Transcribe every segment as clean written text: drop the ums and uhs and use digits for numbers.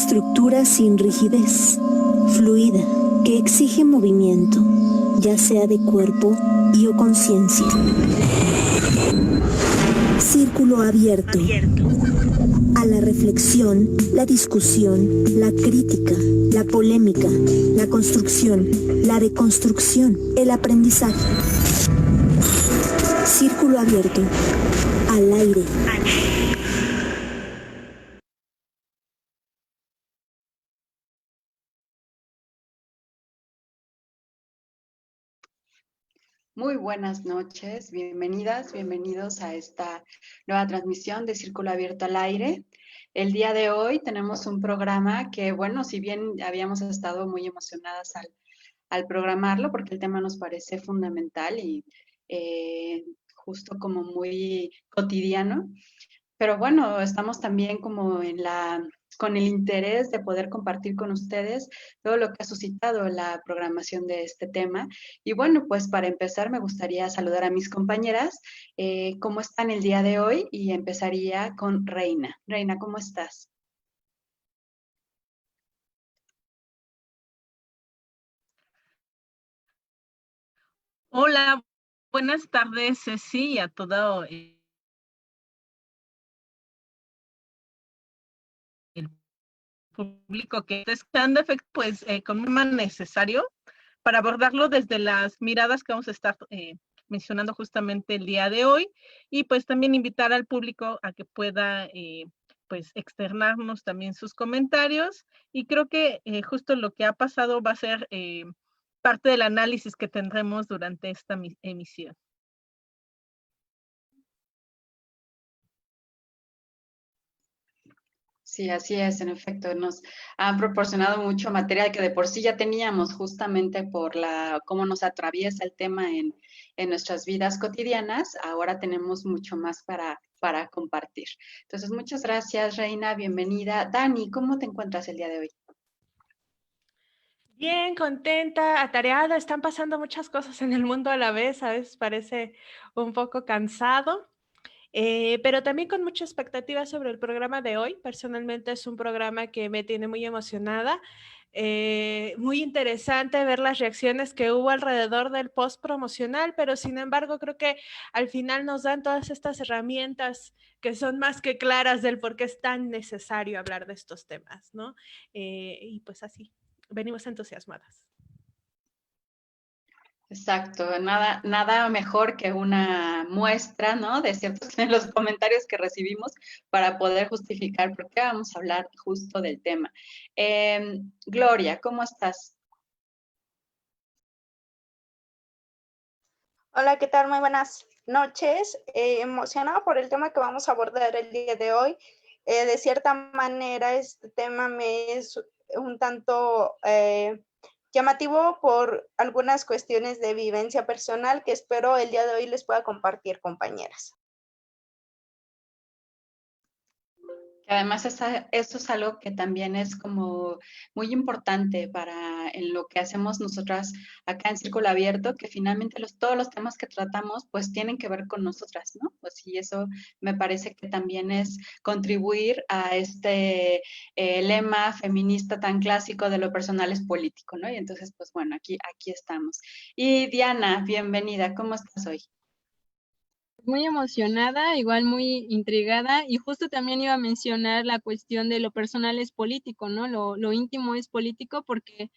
estructura sin rigidez, fluida, que exige movimiento, ya sea de cuerpo y o conciencia. Círculo abierto. A la reflexión, la discusión, la crítica, la polémica, la construcción, la deconstrucción, el aprendizaje. Círculo abierto. Al aire. Muy buenas noches, bienvenidas, bienvenidos a esta nueva transmisión de Círculo Abierto al Aire. El día de hoy tenemos un programa que, bueno, si bien habíamos estado muy emocionadas al programarlo, porque el tema nos parece fundamental y justo como muy cotidiano, pero bueno, estamos también como con el interés de poder compartir con ustedes todo lo que ha suscitado la programación de este tema. Y bueno, pues para empezar me gustaría saludar a mis compañeras. ¿Cómo están el día de hoy? Y empezaría con Reina. Reina, ¿cómo estás? Hola, buenas tardes, Ceci, y a todo el público que está escuchando, pues con un tema necesario para abordarlo desde las miradas que vamos a estar mencionando justamente el día de hoy, y pues también invitar al público a que pueda pues externarnos también sus comentarios, y creo que justo lo que ha pasado va a ser parte del análisis que tendremos durante esta emisión. Sí, así es, en efecto, nos han proporcionado mucho material que de por sí ya teníamos justamente por cómo nos atraviesa el tema en nuestras vidas cotidianas. Ahora tenemos mucho más para compartir. Entonces, muchas gracias, Reina, bienvenida. Dani, ¿cómo te encuentras el día de hoy? Bien, contenta, atareada, están pasando muchas cosas en el mundo a la vez, a veces parece un poco cansado. Pero también con mucha expectativa sobre el programa de hoy. Personalmente es un programa que me tiene muy emocionada. Muy interesante ver las reacciones que hubo alrededor del post promocional, pero sin embargo creo que al final nos dan todas estas herramientas que son más que claras del por qué es tan necesario hablar de estos temas, ¿no? Y pues así, venimos entusiasmadas. Exacto, nada mejor que una muestra, ¿no? De ciertos de los comentarios que recibimos para poder justificar por qué vamos a hablar justo del tema. Gloria, ¿cómo estás? Hola, ¿qué tal? Muy buenas noches. Emocionada por el tema que vamos a abordar el día de hoy. De cierta manera, este tema me es un tanto llamativo por algunas cuestiones de vivencia personal que espero el día de hoy les pueda compartir, compañeras. Además, eso es algo que también es como muy importante en lo que hacemos nosotras acá en Círculo Abierto, que finalmente todos los temas que tratamos pues tienen que ver con nosotras, ¿no? Pues sí, eso me parece que también es contribuir a este lema feminista tan clásico de lo personal es político, ¿no? Y entonces, pues bueno, aquí estamos. Y Diana, bienvenida, ¿cómo estás hoy? Muy emocionada, igual muy intrigada, y justo también iba a mencionar la cuestión de lo personal es político, ¿no? Lo íntimo es político porque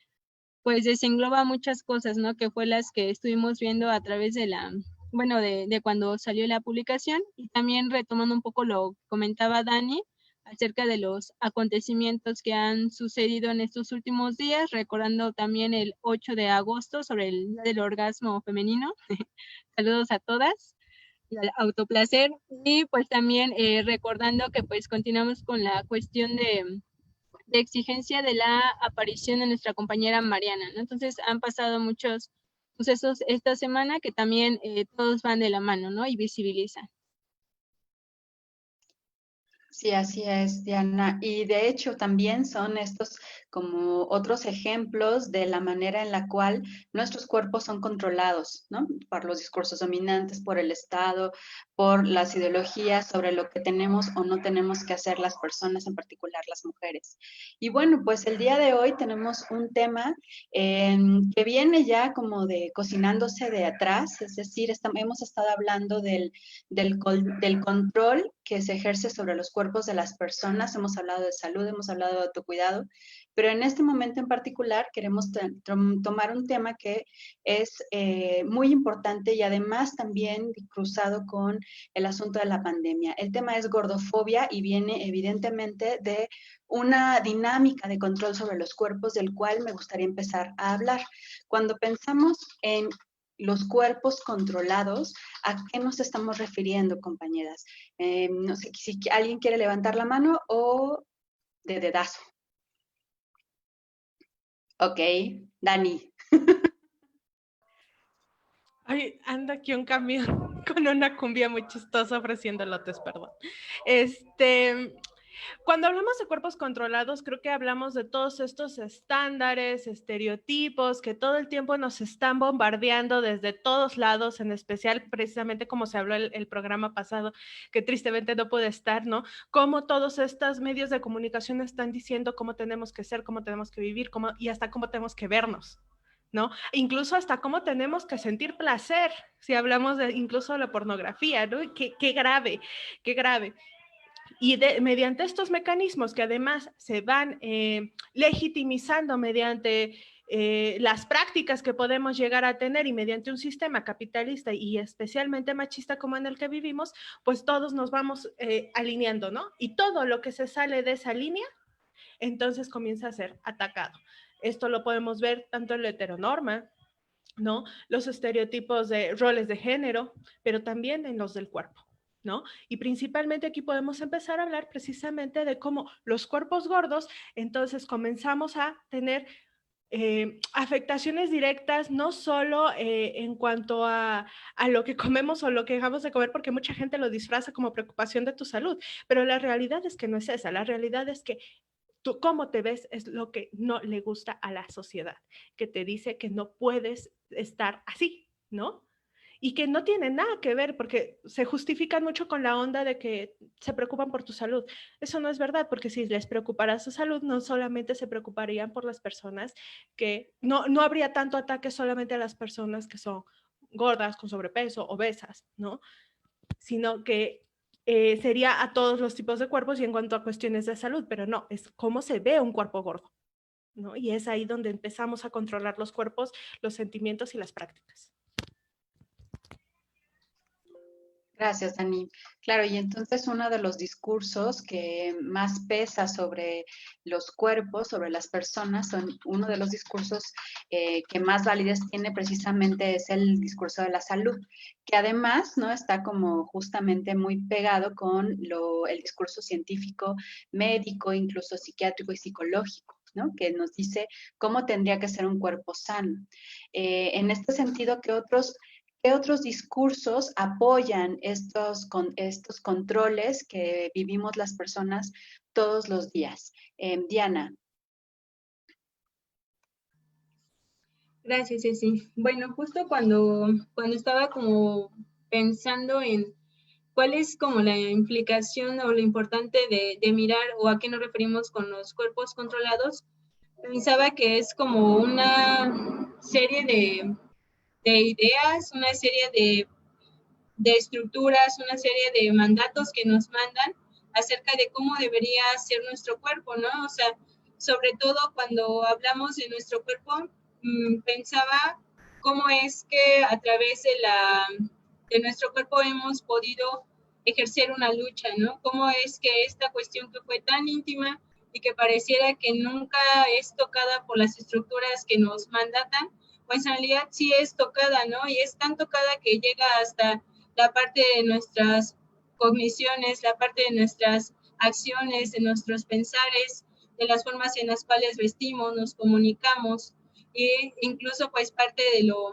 pues desengloba muchas cosas, ¿no? Que fue las que estuvimos viendo a través de de cuando salió la publicación, y también retomando un poco lo que comentaba Dani acerca de los acontecimientos que han sucedido en estos últimos días, recordando también el 8 de agosto sobre el Día del Orgasmo Femenino. Saludos a todas. Al autoplacer, y pues también recordando que pues continuamos con la cuestión de exigencia de la aparición de nuestra compañera Mariana, ¿no? Entonces han pasado muchos sucesos esta semana que también todos van de la mano, ¿no? Y visibilizan. Sí, así es, Diana. Y de hecho también son estos como otros ejemplos de la manera en la cual nuestros cuerpos son controlados, ¿no? Por los discursos dominantes, por el Estado, por las ideologías sobre lo que tenemos o no tenemos que hacer las personas, en particular las mujeres. Y bueno, pues el día de hoy tenemos un tema que viene ya como de cocinándose de atrás, es decir, hemos estado hablando del control que se ejerce sobre los cuerpos de las personas, hemos hablado de salud, hemos hablado de autocuidado, pero en este momento en particular queremos tomar un tema que es muy importante y además también cruzado con el asunto de la pandemia. El tema es gordofobia y viene evidentemente de una dinámica de control sobre los cuerpos del cual me gustaría empezar a hablar. Cuando pensamos en los cuerpos controlados, ¿a qué nos estamos refiriendo, compañeras? No sé si alguien quiere levantar la mano o de dedazo. Ok, Dani. Ay, anda aquí un camión con una cumbia muy chistosa ofreciendo lotes, perdón. Cuando hablamos de cuerpos controlados, creo que hablamos de todos estos estándares, estereotipos que todo el tiempo nos están bombardeando desde todos lados, en especial precisamente como se habló el programa pasado, que tristemente no pude estar, ¿no? Cómo todos estos medios de comunicación están diciendo cómo tenemos que ser, cómo tenemos que vivir, y hasta cómo tenemos que vernos, ¿no? Incluso hasta cómo tenemos que sentir placer, si hablamos incluso de la pornografía, ¿no? Qué grave, qué grave. Y mediante estos mecanismos que además se van legitimizando mediante las prácticas que podemos llegar a tener y mediante un sistema capitalista y especialmente machista como en el que vivimos, pues todos nos vamos alineando, ¿no? Y todo lo que se sale de esa línea, entonces comienza a ser atacado. Esto lo podemos ver tanto en la heteronorma, ¿no? Los estereotipos de roles de género, pero también en los del cuerpo, ¿no? Y principalmente aquí podemos empezar a hablar precisamente de cómo los cuerpos gordos, entonces comenzamos a tener afectaciones directas, no solo en cuanto a lo que comemos o lo que dejamos de comer, porque mucha gente lo disfraza como preocupación de tu salud, pero la realidad es que no es esa, la realidad es que tú cómo te ves es lo que no le gusta a la sociedad, que te dice que no puedes estar así, ¿no? Y que no tiene nada que ver porque se justifican mucho con la onda de que se preocupan por tu salud. Eso no es verdad, porque si les preocupara su salud, no solamente se preocuparían por las personas que no habría tanto ataque solamente a las personas que son gordas, con sobrepeso, obesas, ¿no? Sino que sería a todos los tipos de cuerpos y en cuanto a cuestiones de salud, pero no, es cómo se ve un cuerpo gordo, ¿no? Y es ahí donde empezamos a controlar los cuerpos, los sentimientos y las prácticas. Gracias, Dani. Claro, y entonces uno de los discursos que más pesa sobre los cuerpos, sobre las personas, uno de los discursos que más validez tiene precisamente es el discurso de la salud, que además no está como justamente muy pegado con el discurso científico, médico, incluso psiquiátrico y psicológico, ¿no? Que nos dice cómo tendría que ser un cuerpo sano. En este sentido, ¿qué otros discursos apoyan estos controles que vivimos las personas todos los días? Diana. Gracias, Ceci. Bueno, justo cuando estaba como pensando en cuál es como la implicación o lo importante de mirar o a qué nos referimos con los cuerpos controlados, pensaba que es como una serie de ideas, una serie de estructuras, una serie de mandatos que nos mandan acerca de cómo debería ser nuestro cuerpo, ¿no? O sea, sobre todo cuando hablamos de nuestro cuerpo, pensaba cómo es que a través de nuestro cuerpo hemos podido ejercer una lucha, ¿no? Cómo es que esta cuestión que fue tan íntima y que pareciera que nunca es tocada por las estructuras que nos mandatan, pues en realidad sí es tocada, ¿no? Y es tan tocada que llega hasta la parte de nuestras cogniciones, la parte de nuestras acciones, de nuestros pensares, de las formas en las cuales vestimos, nos comunicamos, e incluso pues parte de lo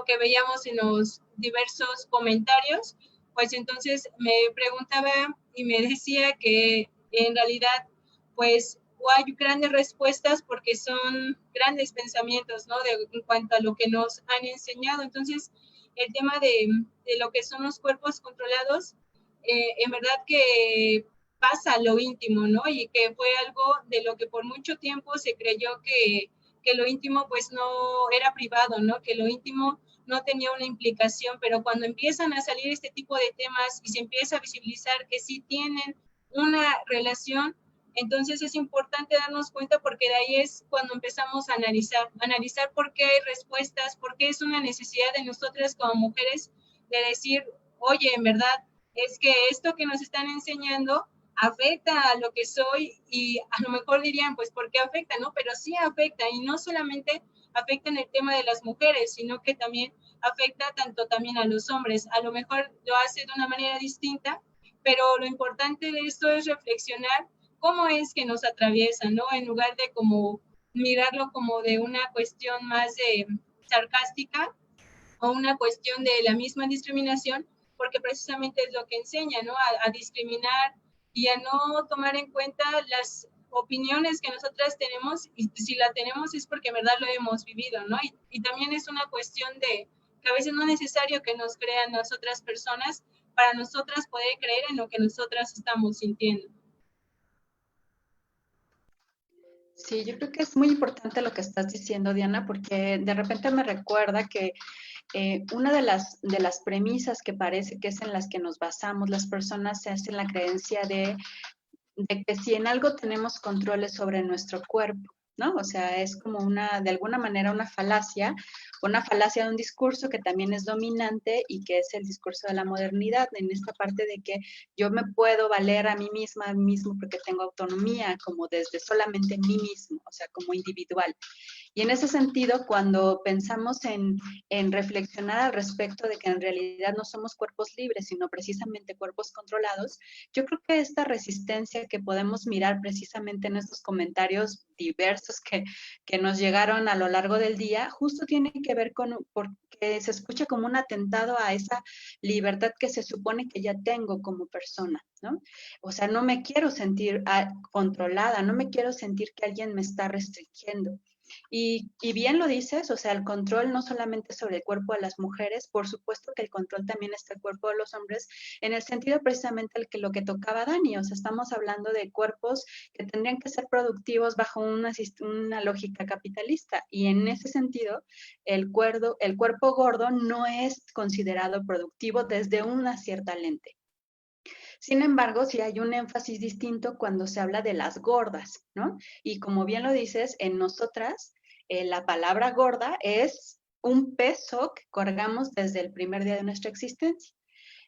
que veíamos en los diversos comentarios, pues entonces me preguntaba y me decía que en realidad pues o hay grandes respuestas porque son grandes pensamientos, ¿no? En cuanto a lo que nos han enseñado. Entonces, el tema de lo que son los cuerpos controlados, en verdad que pasa a lo íntimo, ¿no? Y que fue algo de lo que por mucho tiempo se creyó que lo íntimo pues no era privado, ¿no? Que lo íntimo no tenía una implicación, pero cuando empiezan a salir este tipo de temas y se empieza a visibilizar que sí tienen una relación, entonces es importante darnos cuenta porque de ahí es cuando empezamos a analizar por qué hay respuestas, por qué es una necesidad de nosotras como mujeres de decir, oye, en verdad, es que esto que nos están enseñando afecta a lo que soy y a lo mejor dirían, pues, ¿por qué afecta? ¿No? Pero sí afecta y no solamente afecta en el tema de las mujeres, sino que también afecta tanto también a los hombres. A lo mejor lo hace de una manera distinta, pero lo importante de esto es reflexionar cómo es que nos atraviesa, ¿no? En lugar de como mirarlo como de una cuestión más sarcástica o una cuestión de la misma discriminación, porque precisamente es lo que enseña, ¿no? A discriminar y a no tomar en cuenta las opiniones que nosotras tenemos, y si la tenemos es porque en verdad lo hemos vivido, ¿no? Y también es una cuestión de que a veces no es necesario que nos crean las otras personas para nosotras poder creer en lo que nosotras estamos sintiendo. Sí, yo creo que es muy importante lo que estás diciendo, Diana, porque de repente me recuerda que una de las premisas que parece que es en las que nos basamos las personas se hace en la creencia de que si en algo tenemos controles sobre nuestro cuerpo, ¿no? O sea, es como de alguna manera una falacia de un discurso que también es dominante y que es el discurso de la modernidad, en esta parte de que yo me puedo valer a mí misma, a mí mismo, porque tengo autonomía, como desde solamente mí mismo, o sea, como individual. Y en ese sentido, cuando pensamos en reflexionar al respecto de que en realidad no somos cuerpos libres, sino precisamente cuerpos controlados, yo creo que esta resistencia que podemos mirar precisamente en estos comentarios diversos que nos llegaron a lo largo del día, justo tiene que ver con, porque se escucha como un atentado a esa libertad que se supone que ya tengo como persona, ¿no? O sea, no me quiero sentir controlada, no me quiero sentir que alguien me está restringiendo. Y bien lo dices, o sea, el control no solamente sobre el cuerpo de las mujeres, por supuesto que el control también está en el cuerpo de los hombres, en el sentido precisamente lo que tocaba Dani, o sea, estamos hablando de cuerpos que tendrían que ser productivos bajo una lógica capitalista, y en ese sentido, el cuerpo gordo no es considerado productivo desde una cierta lente. Sin embargo, sí hay un énfasis distinto cuando se habla de las gordas, ¿no? Y como bien lo dices, en nosotras, la palabra gorda es un peso que cargamos desde el primer día de nuestra existencia.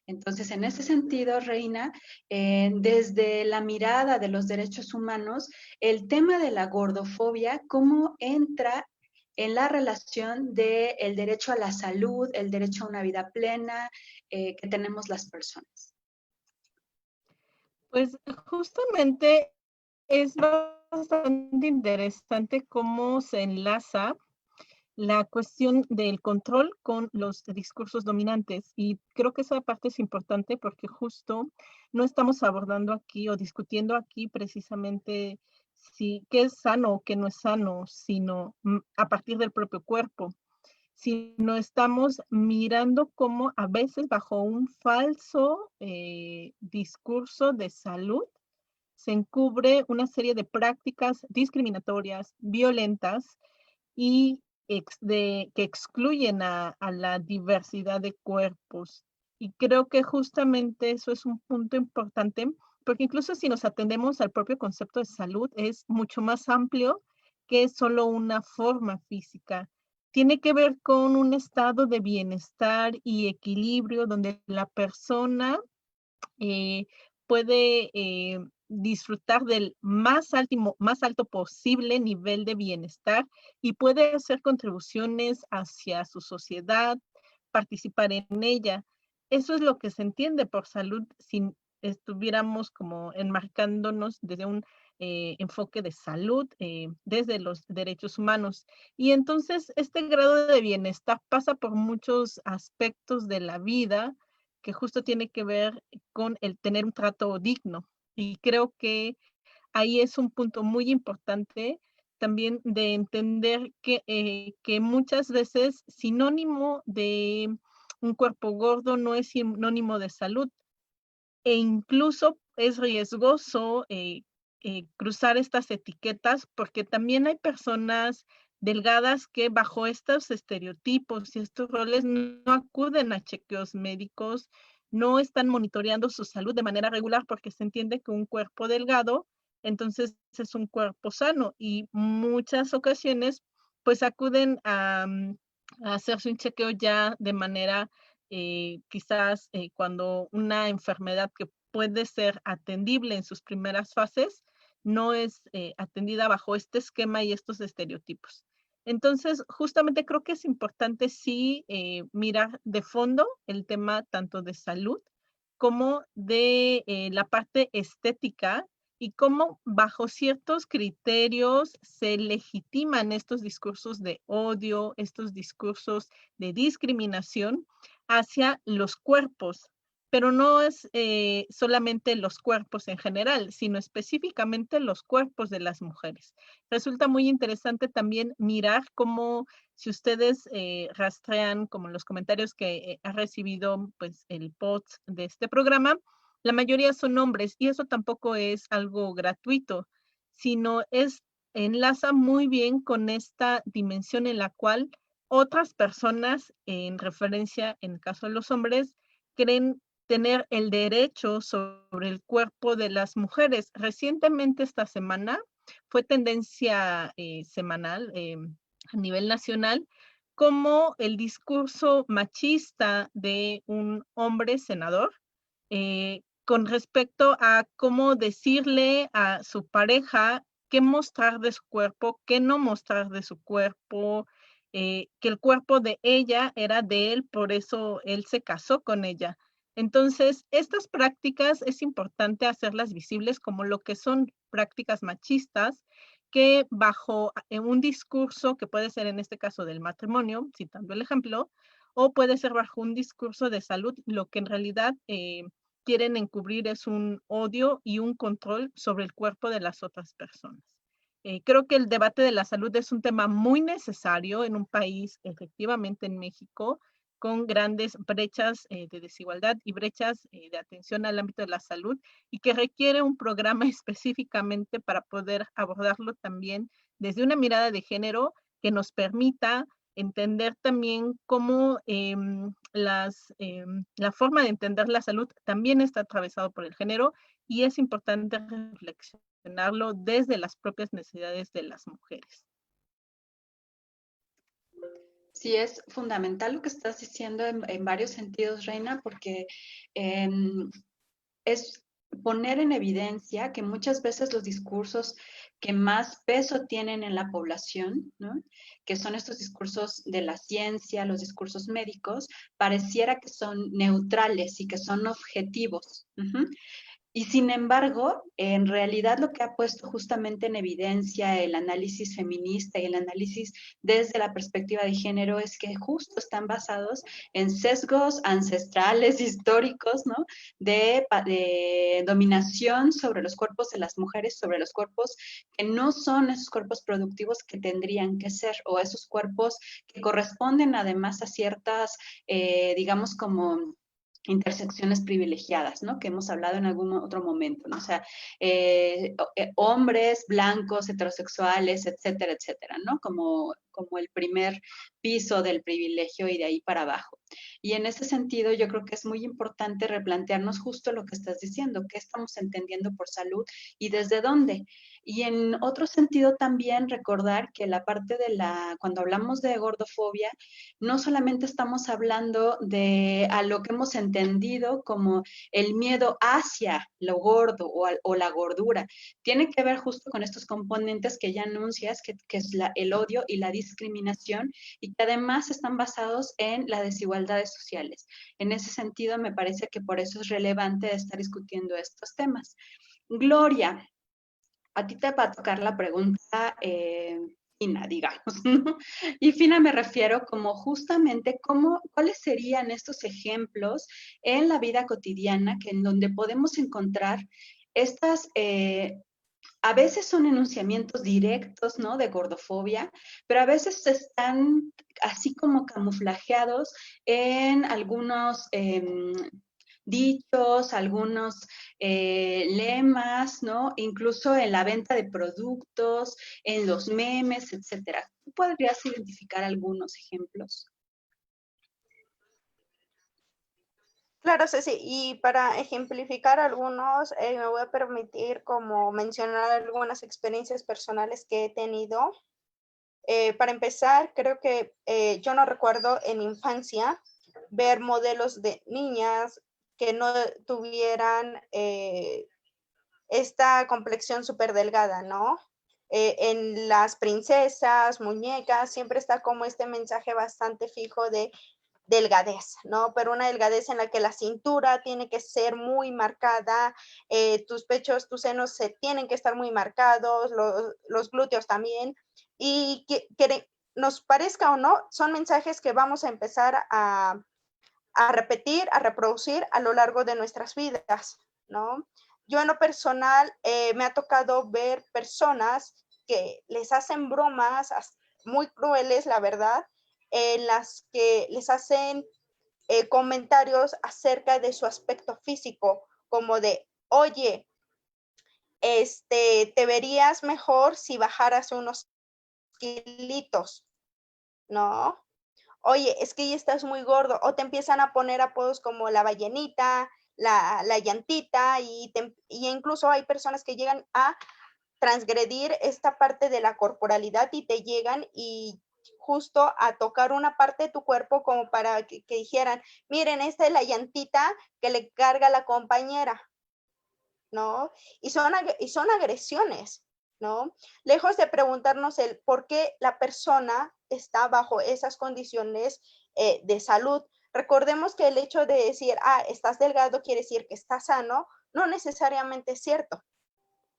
Entonces, en ese sentido, Reina, desde la mirada de los derechos humanos, el tema de la gordofobia, ¿cómo entra en la relación del derecho a la salud, el derecho a una vida plena que tenemos las personas? Pues justamente es bastante interesante cómo se enlaza la cuestión del control con los discursos dominantes. Y creo que esa parte es importante porque justo no estamos abordando aquí o discutiendo aquí precisamente qué es sano o qué no es sano, sino a partir del propio cuerpo, sino estamos mirando cómo a veces bajo un falso discurso de salud se encubre una serie de prácticas discriminatorias, violentas y que excluyen a la diversidad de cuerpos. Y creo que justamente eso es un punto importante, porque incluso si nos atendemos al propio concepto de salud, es mucho más amplio que solo una forma física. Tiene que ver con un estado de bienestar y equilibrio donde la persona puede disfrutar del más alto posible nivel de bienestar y puede hacer contribuciones hacia su sociedad, participar en ella. Eso es lo que se entiende por salud si estuviéramos como enmarcándonos desde un enfoque de salud, desde los derechos humanos. Y entonces este grado de bienestar pasa por muchos aspectos de la vida, que justo tiene que ver con el tener un trato digno. Y creo que ahí es un punto muy importante también de entender que muchas veces sinónimo de un cuerpo gordo no es sinónimo de salud, e incluso es riesgoso cruzar estas etiquetas, porque también hay personas delgadas que bajo estos estereotipos y estos roles no acuden a chequeos médicos, no están monitoreando su salud de manera regular, porque se entiende que un cuerpo delgado entonces es un cuerpo sano, y muchas ocasiones pues acuden a hacerse un chequeo ya de manera quizás cuando una enfermedad que puede ser atendible en sus primeras fases no es atendida bajo este esquema y estos estereotipos. Entonces, justamente creo que es importante sí mirar de fondo el tema tanto de salud como de la parte estética, y cómo bajo ciertos criterios se legitiman estos discursos de odio, estos discursos de discriminación hacia los cuerpos, pero no es solamente los cuerpos en general, sino específicamente los cuerpos de las mujeres. Resulta muy interesante también mirar cómo, si ustedes rastrean, como en los comentarios que ha recibido pues, el post de este programa, la mayoría son hombres, y eso tampoco es algo gratuito, sino enlaza muy bien con esta dimensión en la cual otras personas, en referencia, en el caso de los hombres, creen tener el derecho sobre el cuerpo de las mujeres. Recientemente, esta semana, fue tendencia semanal a nivel nacional, como el discurso machista de un hombre senador con respecto a cómo decirle a su pareja qué mostrar de su cuerpo, qué no mostrar de su cuerpo, que el cuerpo de ella era de él, por eso él se casó con ella. Entonces, estas prácticas es importante hacerlas visibles como lo que son prácticas machistas, que bajo un discurso que puede ser en este caso del matrimonio, citando el ejemplo, o puede ser bajo un discurso de salud, lo que en realidad quieren encubrir es un odio y un control sobre el cuerpo de las otras personas. Creo que el debate de la salud es un tema muy necesario en un país, efectivamente en México, con grandes brechas de desigualdad y brechas de atención al ámbito de la salud, y que requiere un programa específicamente para poder abordarlo también desde una mirada de género que nos permita entender también cómo la forma de entender la salud también está atravesado por el género, y es importante reflexionarlo desde las propias necesidades de las mujeres. Sí, es fundamental lo que estás diciendo en varios sentidos, Reina, porque es poner en evidencia que muchas veces los discursos que más peso tienen en la población, ¿no?, que son estos discursos de la ciencia, los discursos médicos, pareciera que son neutrales y que son objetivos. Y sin embargo, en realidad lo que ha puesto justamente en evidencia el análisis feminista y el análisis desde la perspectiva de género es que justo están basados en sesgos ancestrales, históricos, ¿no?, de dominación sobre los cuerpos de las mujeres, sobre los cuerpos que no son esos cuerpos productivos que tendrían que ser, o esos cuerpos que corresponden además a ciertas, digamos, como intersecciones privilegiadas, ¿no?, que hemos hablado en algún otro momento, ¿no? O sea, hombres blancos, heterosexuales, etcétera, etcétera, ¿no? Como el primer piso del privilegio y de ahí para abajo. Y en ese sentido yo creo que es muy importante replantearnos justo lo que estás diciendo, qué estamos entendiendo por salud y desde dónde. Y en otro sentido también recordar que la parte de cuando hablamos de gordofobia, no solamente estamos hablando de a lo que hemos entendido como el miedo hacia lo gordo o la gordura. Tiene que ver justo con estos componentes que ya anuncias, que es el odio y la discriminación, y que además están basados en las desigualdades sociales. En ese sentido, me parece que por eso es relevante estar discutiendo estos temas. Gloria, a ti te va a tocar la pregunta fina, digamos, ¿no? Y fina me refiero como justamente cuáles serían estos ejemplos en la vida cotidiana en donde podemos encontrar estas a veces son enunciamientos directos, ¿no? De gordofobia, pero a veces están así como camuflajeados en algunos dichos, algunos lemas, ¿no? Incluso en la venta de productos, en los memes, etcétera. ¿Tú podrías identificar algunos ejemplos? Claro, Ceci, y para ejemplificar algunos, me voy a permitir como mencionar algunas experiencias personales que he tenido. Para empezar, creo que yo no recuerdo en mi infancia ver modelos de niñas que no tuvieran esta complexión súper delgada, ¿no? En las princesas, muñecas, siempre está como este mensaje bastante fijo de delgadez, ¿no? Pero una delgadez en la que la cintura tiene que ser muy marcada, tus pechos, tus senos se tienen que estar muy marcados, los glúteos también, y que nos parezca o no, son mensajes que vamos a empezar a repetir, a reproducir a lo largo de nuestras vidas, ¿no? Yo en lo personal me ha tocado ver personas que les hacen bromas muy crueles, la verdad, en las que les hacen comentarios acerca de su aspecto físico, como de, oye, te verías mejor si bajaras unos kilitos, ¿no? Oye, es que ya estás muy gordo, o te empiezan a poner apodos como la ballenita, la llantita, y incluso hay personas que llegan a transgredir esta parte de la corporalidad y te llegan y justo a tocar una parte de tu cuerpo como para que dijeran, miren, esta es la llantita que le carga la compañera, ¿no? Y son agresiones, ¿no? Lejos de preguntarnos el por qué la persona está bajo esas condiciones de salud. Recordemos que el hecho de decir, estás delgado quiere decir que estás sano, no necesariamente es cierto,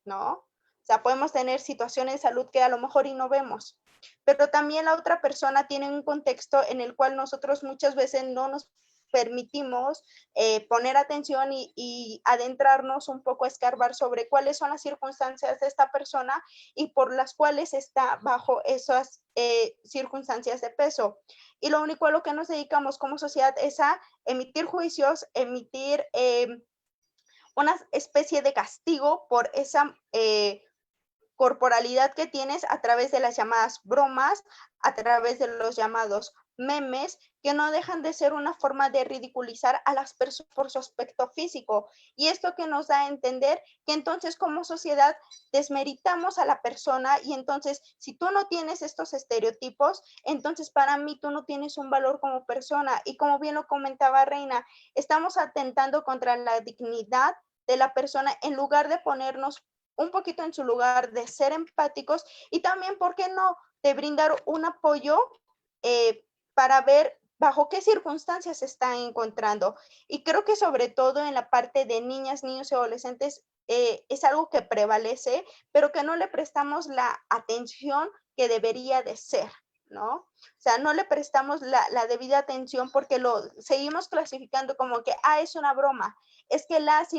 ¿no? O sea, podemos tener situaciones de salud que a lo mejor y no vemos, pero también la otra persona tiene un contexto en el cual nosotros muchas veces no nos permitimos poner atención y adentrarnos un poco a escarbar sobre cuáles son las circunstancias de esta persona y por las cuales está bajo esas circunstancias de peso. Y lo único a lo que nos dedicamos como sociedad es a emitir juicios, emitir una especie de castigo por esa corporalidad que tienes a través de las llamadas bromas, a través de los llamados memes, que no dejan de ser una forma de ridiculizar a las personas por su aspecto físico. Y esto que nos da a entender que entonces como sociedad desmeritamos a la persona y entonces si tú no tienes estos estereotipos, entonces para mí tú no tienes un valor como persona. Y como bien lo comentaba Reina, estamos atentando contra la dignidad de la persona en lugar de ponernos un poquito en su lugar, de ser empáticos y también, ¿por qué no?, de brindar un apoyo para ver bajo qué circunstancias se está encontrando. Y creo que sobre todo en la parte de niñas, niños y adolescentes es algo que prevalece, pero que no le prestamos la atención que debería de ser, ¿no? O sea, no le prestamos la debida atención porque lo seguimos clasificando como que, es una broma, es que las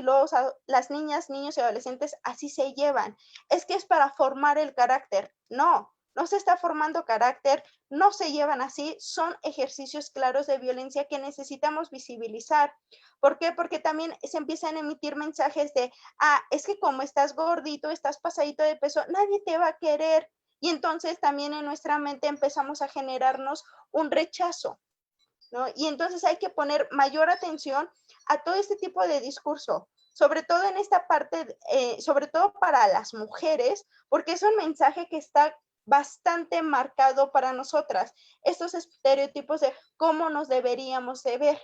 niñas, niños y adolescentes así se llevan, es que es para formar el carácter. No, no se está formando carácter, no se llevan así, son ejercicios claros de violencia que necesitamos visibilizar. ¿Por qué? Porque también se empiezan a emitir mensajes de, es que como estás gordito, estás pasadito de peso, nadie te va a querer. Y entonces también en nuestra mente empezamos a generarnos un rechazo, ¿no? Y entonces hay que poner mayor atención a todo este tipo de discurso, sobre todo en esta parte, sobre todo para las mujeres, porque es un mensaje que está bastante marcado para nosotras, estos estereotipos de cómo nos deberíamos de ver.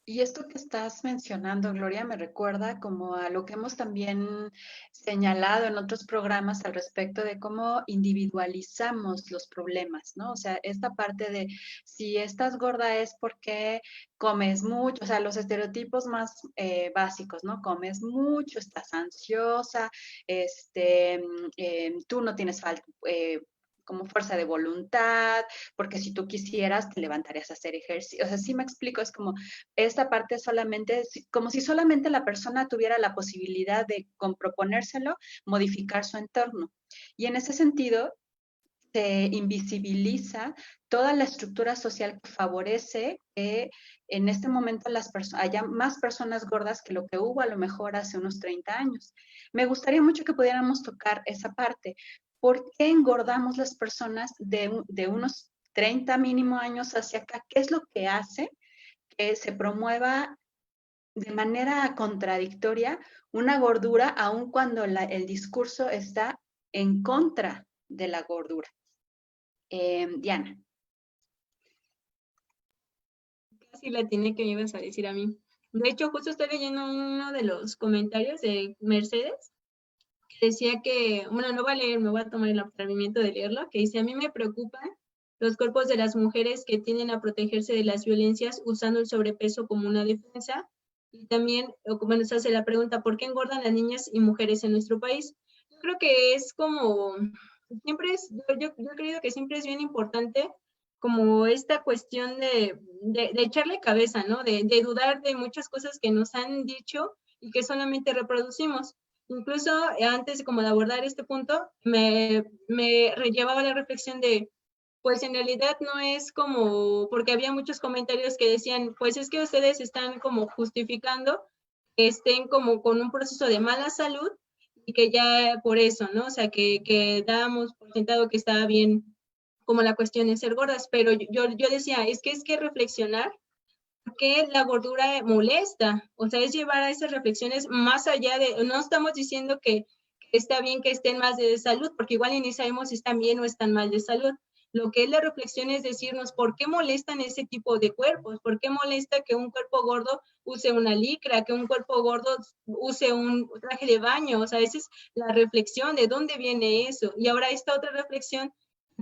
Y esto que estás mencionando, Gloria, me recuerda como a lo que hemos también señalado en otros programas al respecto de cómo individualizamos los problemas, ¿no? O sea, esta parte de si estás gorda es porque comes mucho, o sea, los estereotipos más básicos, ¿no? Comes mucho, estás ansiosa, tú no tienes como fuerza de voluntad, porque si tú quisieras te levantarías a hacer ejercicio. O sea, sí me explico, es como esta parte solamente, como si solamente la persona tuviera la posibilidad de, con proponérselo, modificar su entorno. Y en ese sentido, se invisibiliza toda la estructura social que favorece que en este momento haya más personas gordas que lo que hubo a lo mejor hace unos 30 años. Me gustaría mucho que pudiéramos tocar esa parte. ¿Por qué engordamos las personas de unos 30 mínimo años hacia acá? ¿Qué es lo que hace que se promueva de manera contradictoria una gordura, aun cuando el discurso está en contra de la gordura? Diana. Casi la tiene que me ibas a decir a mí. De hecho, justo estoy leyendo uno de los comentarios de Mercedes, que decía que, bueno, no voy a leer, me voy a tomar el atrevimiento de leerlo, que dice: a mí me preocupan los cuerpos de las mujeres que tienden a protegerse de las violencias usando el sobrepeso como una defensa. Y también, bueno, se hace la pregunta, ¿por qué engordan las niñas y mujeres en nuestro país? Yo creo que es como, siempre es, yo he creído que siempre es bien importante como esta cuestión de echarle cabeza, ¿no? De dudar de muchas cosas que nos han dicho y que solamente reproducimos. Incluso antes como de abordar este punto, me llevaba la reflexión de, pues en realidad no es como, porque había muchos comentarios que decían, pues es que ustedes están como justificando que estén como con un proceso de mala salud y que ya por eso, ¿no? O sea, que dábamos por sentado que estaba bien como la cuestión de ser gordas, pero yo decía, es que reflexionar que la gordura molesta, o sea, es llevar a esas reflexiones más allá de, no estamos diciendo que está bien que estén más de salud, porque igual ni sabemos si están bien o están mal de salud. Lo que es la reflexión es decirnos por qué molestan ese tipo de cuerpos, por qué molesta que un cuerpo gordo use una licra, que un cuerpo gordo use un traje de baño, o sea, esa es la reflexión de dónde viene eso. Y ahora esta otra reflexión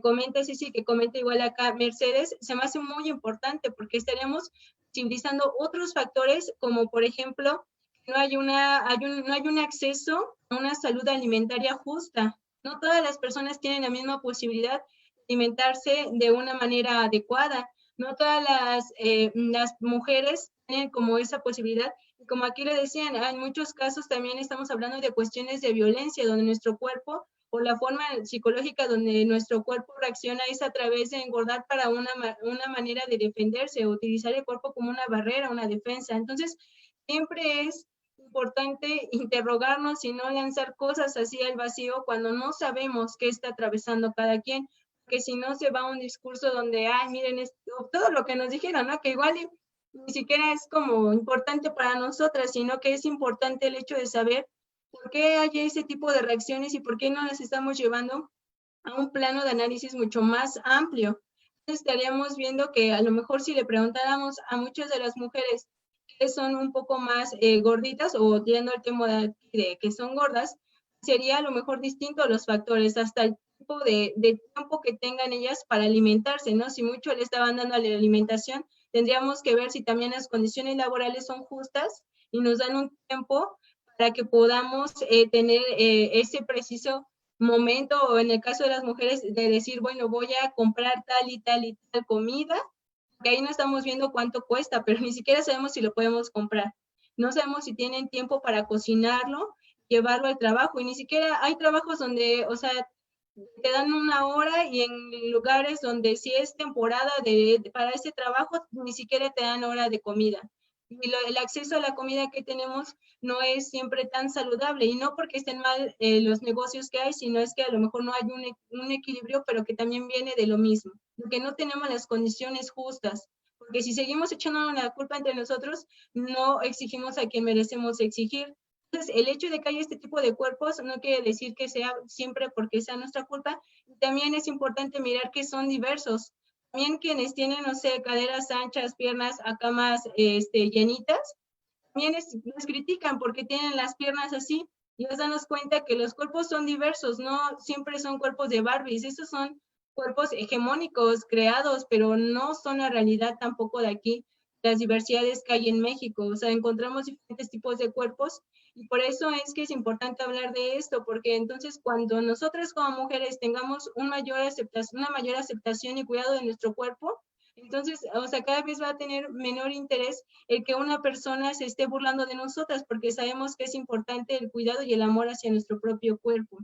comenta Ceci, que comenta igual acá Mercedes, se me hace muy importante porque estaríamos civilizando otros factores como por ejemplo no hay un acceso a una salud alimentaria justa. No todas las personas tienen la misma posibilidad de alimentarse de una manera adecuada. No todas las mujeres tienen como esa posibilidad. Y como aquí le decían, en muchos casos también estamos hablando de cuestiones de violencia, donde nuestro cuerpo o la forma psicológica donde nuestro cuerpo reacciona es a través de engordar para una manera de defenderse, o utilizar el cuerpo como una barrera, una defensa. Entonces, siempre es importante interrogarnos y no lanzar cosas así al vacío cuando no sabemos qué está atravesando cada quien, porque si no se va a un discurso donde, ay, miren, todo lo que nos dijeron, ¿no? Que igual ni siquiera es como importante para nosotras, sino que es importante el hecho de saber por qué hay ese tipo de reacciones y por qué no las estamos llevando a un plano de análisis mucho más amplio. Entonces estaríamos viendo que a lo mejor si le preguntáramos a muchas de las mujeres que son un poco más gorditas o tirando el tema de que son gordas, sería a lo mejor distinto los factores, hasta el tipo de tiempo que tengan ellas para alimentarse, ¿no? Si mucho le estaban dando a la alimentación, tendríamos que ver si también las condiciones laborales son justas y nos dan un tiempo para que podamos tener ese preciso momento, o en el caso de las mujeres, de decir, bueno, voy a comprar tal y tal y tal comida, que ahí no estamos viendo cuánto cuesta, pero ni siquiera sabemos si lo podemos comprar. No sabemos si tienen tiempo para cocinarlo, llevarlo al trabajo, y ni siquiera hay trabajos donde, o sea, te dan una hora, y en lugares donde si es temporada para ese trabajo, ni siquiera te dan hora de comida. Y el acceso a la comida que tenemos no es siempre tan saludable, y no porque estén mal los negocios que hay, sino es que a lo mejor no hay un equilibrio, pero que también viene de lo mismo, porque no tenemos las condiciones justas, porque si seguimos echando la culpa entre nosotros, no exigimos a quien merecemos exigir. Entonces, el hecho de que haya este tipo de cuerpos no quiere decir que sea siempre porque sea nuestra culpa. También es importante mirar que son diversos. También quienes tienen, no sé, caderas anchas, piernas acá más llenitas, también les critican porque tienen las piernas así. Y nos damos cuenta que los cuerpos son diversos, no siempre son cuerpos de Barbies. Esos son cuerpos hegemónicos, creados, pero no son la realidad tampoco de aquí, las diversidades que hay en México. O sea, encontramos diferentes tipos de cuerpos, Y por eso es que es importante hablar de esto, porque entonces cuando nosotras como mujeres tengamos una mayor aceptación y cuidado de nuestro cuerpo, entonces, o sea, cada vez va a tener menor interés el que una persona se esté burlando de nosotras, porque sabemos que es importante el cuidado y el amor hacia nuestro propio cuerpo.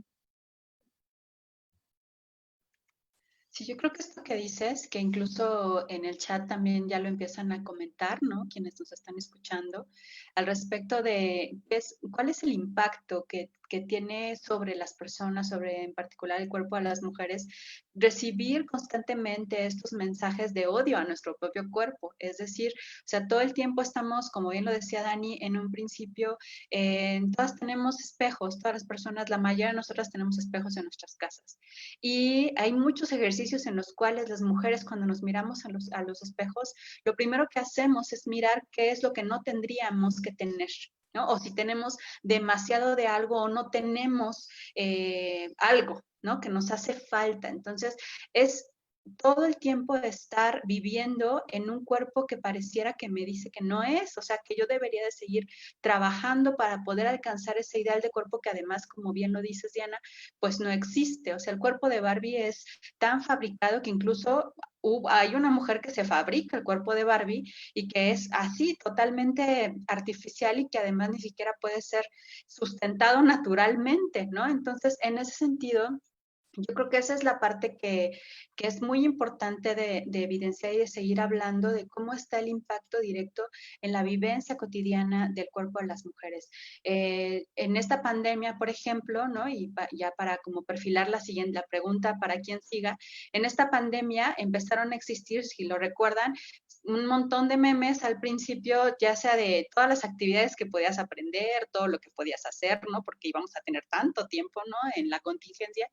Sí, yo creo que esto que dices, que incluso en el chat también ya lo empiezan a comentar, ¿no? Quienes nos están escuchando, al respecto de cuál es el impacto que tiene sobre las personas, sobre en particular el cuerpo de las mujeres, recibir constantemente estos mensajes de odio a nuestro propio cuerpo. Es decir, o sea, todo el tiempo estamos, como bien lo decía Dani, en un principio, todas tenemos espejos, todas las personas, la mayoría de nosotras tenemos espejos en nuestras casas. Y hay muchos ejercicios en los cuales las mujeres cuando nos miramos a los espejos, lo primero que hacemos es mirar qué es lo que no tendríamos que tener, ¿no? O si tenemos demasiado de algo o no tenemos algo, ¿no? Que nos hace falta. Entonces, es todo el tiempo de estar viviendo en un cuerpo que pareciera que me dice que no es, o sea, que yo debería de seguir trabajando para poder alcanzar ese ideal de cuerpo que además, como bien lo dices, Diana, pues no existe. O sea, el cuerpo de Barbie es tan fabricado que incluso hay una mujer que se fabrica el cuerpo de Barbie y que es así, totalmente artificial y que además ni siquiera puede ser sustentado naturalmente, ¿no? Entonces, en ese sentido, yo creo que esa es la parte que es muy importante de evidenciar y de seguir hablando de cómo está el impacto directo en la vivencia cotidiana del cuerpo de las mujeres. En esta pandemia, por ejemplo, ¿no? Y ya para como perfilar la pregunta para quien siga, en esta pandemia empezaron a existir, si lo recuerdan, un montón de memes al principio, ya sea de todas las actividades que podías aprender, todo lo que podías hacer, ¿no? Porque íbamos a tener tanto tiempo, ¿no? En la contingencia.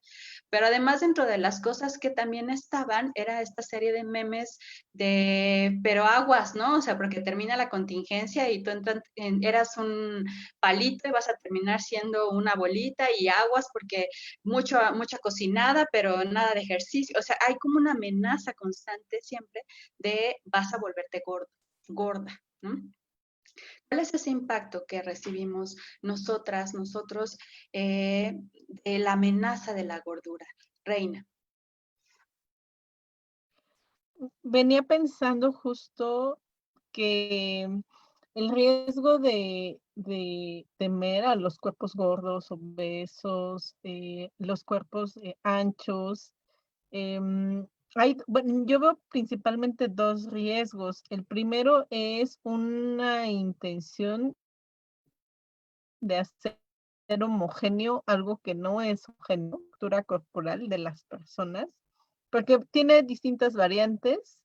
Pero además dentro de las cosas que también estaban era esta serie de memes de, pero aguas, ¿no? O sea, porque termina la contingencia y tú eras un palito y vas a terminar siendo una bolita y aguas porque mucha cocinada, pero nada de ejercicio. O sea, hay como una amenaza constante siempre de vas a volverte gorda, ¿no? ¿Cuál es ese impacto que recibimos nosotros, de la amenaza de la gordura? Reina. Venía pensando justo que el riesgo de temer a los cuerpos gordos, obesos, los cuerpos anchos, bueno, yo veo principalmente dos riesgos. El primero es una intención de hacer homogéneo algo que no es homogéneo, la estructura corporal de las personas, porque tiene distintas variantes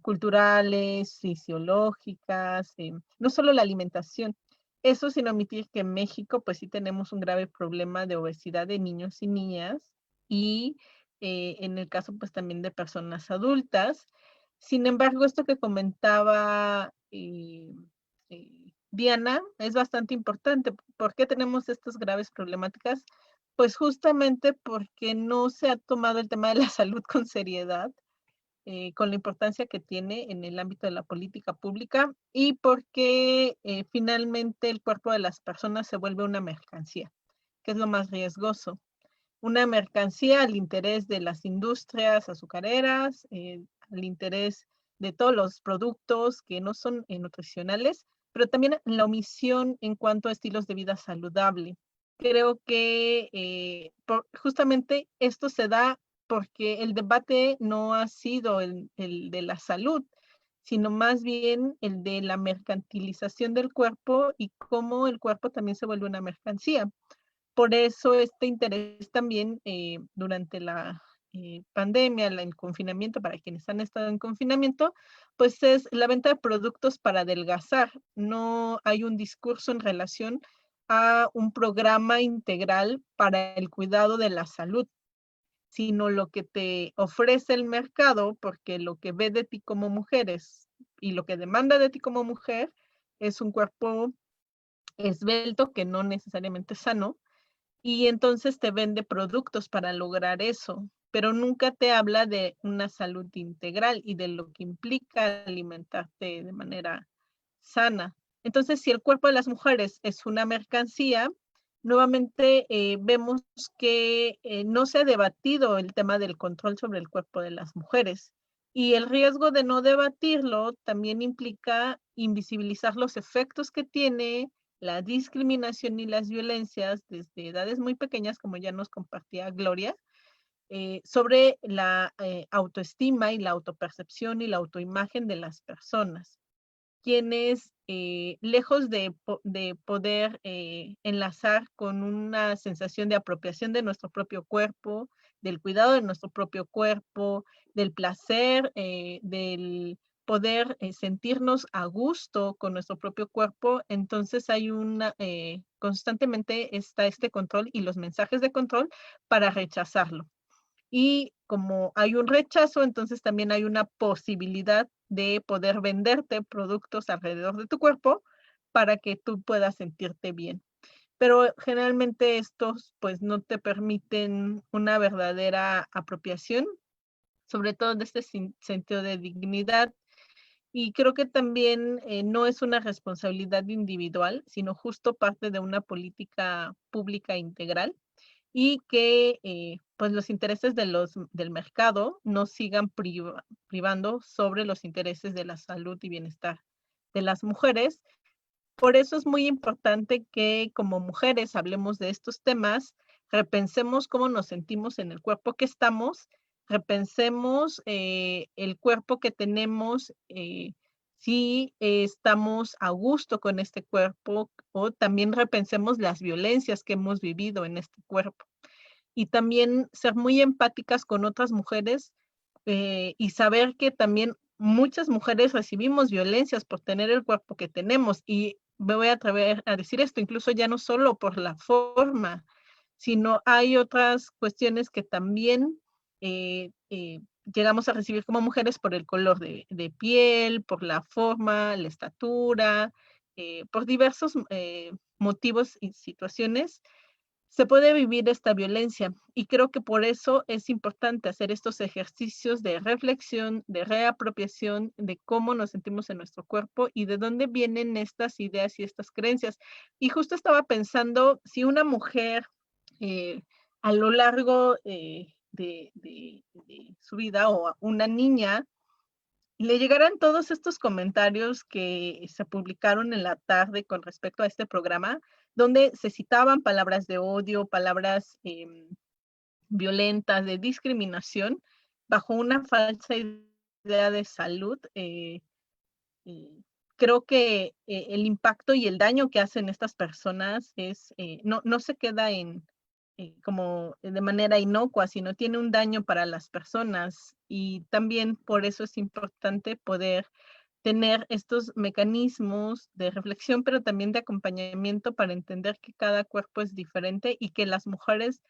culturales, fisiológicas, no solo la alimentación. Eso sin omitir que en México pues sí tenemos un grave problema de obesidad de niños y niñas y en el caso pues también de personas adultas. Sin embargo, esto que comentaba Diana es bastante importante. ¿Por qué tenemos estas graves problemáticas? Pues justamente porque no se ha tomado el tema de la salud con seriedad, con la importancia que tiene en el ámbito de la política pública y porque finalmente el cuerpo de las personas se vuelve una mercancía, que es lo más riesgoso. Una mercancía al interés de las industrias azucareras, al interés de todos los productos que no son nutricionales, pero también la omisión en cuanto a estilos de vida saludable. Creo que justamente esto se da porque el debate no ha sido el de la salud, sino más bien el de la mercantilización del cuerpo y cómo el cuerpo también se vuelve una mercancía. Por eso este interés también durante la pandemia, el confinamiento, para quienes han estado en confinamiento, pues es la venta de productos para adelgazar. No hay un discurso en relación a un programa integral para el cuidado de la salud, sino lo que te ofrece el mercado, porque lo que ve de ti como mujeres y lo que demanda de ti como mujer es un cuerpo esbelto que no necesariamente es sano, y entonces te vende productos para lograr eso, pero nunca te habla de una salud integral y de lo que implica alimentarte de manera sana. Entonces, si el cuerpo de las mujeres es una mercancía, nuevamente vemos que no se ha debatido el tema del control sobre el cuerpo de las mujeres. Y el riesgo de no debatirlo también implica invisibilizar los efectos que tiene la discriminación y las violencias desde edades muy pequeñas, como ya nos compartía Gloria, sobre la autoestima y la autopercepción y la autoimagen de las personas, quienes lejos de poder enlazar con una sensación de apropiación de nuestro propio cuerpo, del cuidado de nuestro propio cuerpo, del placer, del poder sentirnos a gusto con nuestro propio cuerpo, entonces hay constantemente está este control y los mensajes de control para rechazarlo. Y como hay un rechazo, entonces también hay una posibilidad de poder venderte productos alrededor de tu cuerpo para que tú puedas sentirte bien. Pero generalmente estos pues no te permiten una verdadera apropiación, sobre todo de este sentido de dignidad. Y creo que también no es una responsabilidad individual, sino justo parte de una política pública integral, y que pues los intereses del mercado no sigan privando sobre los intereses de la salud y bienestar de las mujeres. Por eso es muy importante que como mujeres hablemos de estos temas, repensemos cómo nos sentimos en el cuerpo que estamos, repensemos el cuerpo que tenemos, si estamos a gusto con este cuerpo, o también repensemos las violencias que hemos vivido en este cuerpo. Y también ser muy empáticas con otras mujeres y saber que también muchas mujeres recibimos violencias por tener el cuerpo que tenemos. Y me voy a atrever a decir esto, incluso ya no solo por la forma, sino hay otras cuestiones que también llegamos a recibir como mujeres por el color de piel, por la forma, la estatura, por diversos motivos y situaciones. Se puede vivir esta violencia y creo que por eso es importante hacer estos ejercicios de reflexión, de reapropiación de cómo nos sentimos en nuestro cuerpo y de dónde vienen estas ideas y estas creencias. Y justo estaba pensando, si una mujer a lo largo de su vida, o una niña, le llegaran todos estos comentarios que se publicaron en la tarde con respecto a este programa, donde se citaban palabras de odio, palabras violentas, de discriminación, bajo una falsa idea de salud. Creo que el impacto y el daño que hacen estas personas no se queda como de manera inocua, sino tiene un daño para las personas, y también por eso es importante poder tener estos mecanismos de reflexión, pero también de acompañamiento para entender que cada cuerpo es diferente y que las mujeres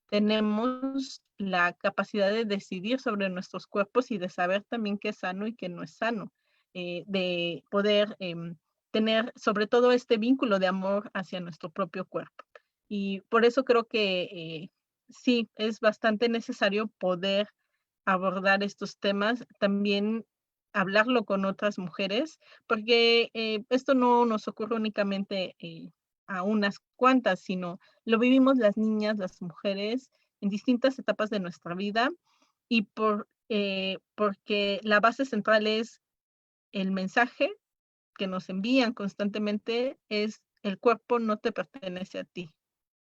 tenemos la capacidad de decidir sobre nuestros cuerpos y de saber también qué es sano y qué no es sano, de poder tener sobre todo este vínculo de amor hacia nuestro propio cuerpo. Y por eso creo que sí, es bastante necesario poder abordar estos temas, también hablarlo con otras mujeres, porque esto no nos ocurre únicamente a unas cuantas, sino lo vivimos las niñas, las mujeres, en distintas etapas de nuestra vida, y porque la base central es el mensaje que nos envían constantemente, es: el cuerpo no te pertenece a ti,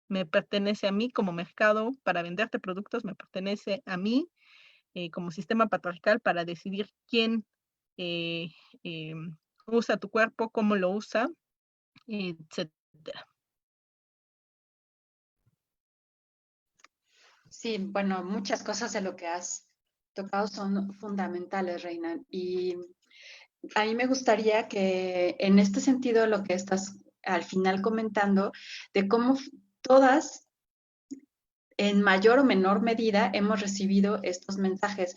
me pertenece a mí como mercado para venderte productos, me pertenece a mí como sistema patriarcal para decidir quién eh, eh, usa tu cuerpo, cómo lo usa, etcétera. Sí, bueno, muchas cosas de lo que has tocado son fundamentales, Reina. Y a mí me gustaría que en este sentido lo que estás al final comentando, de cómo todas en mayor o menor medida hemos recibido estos mensajes.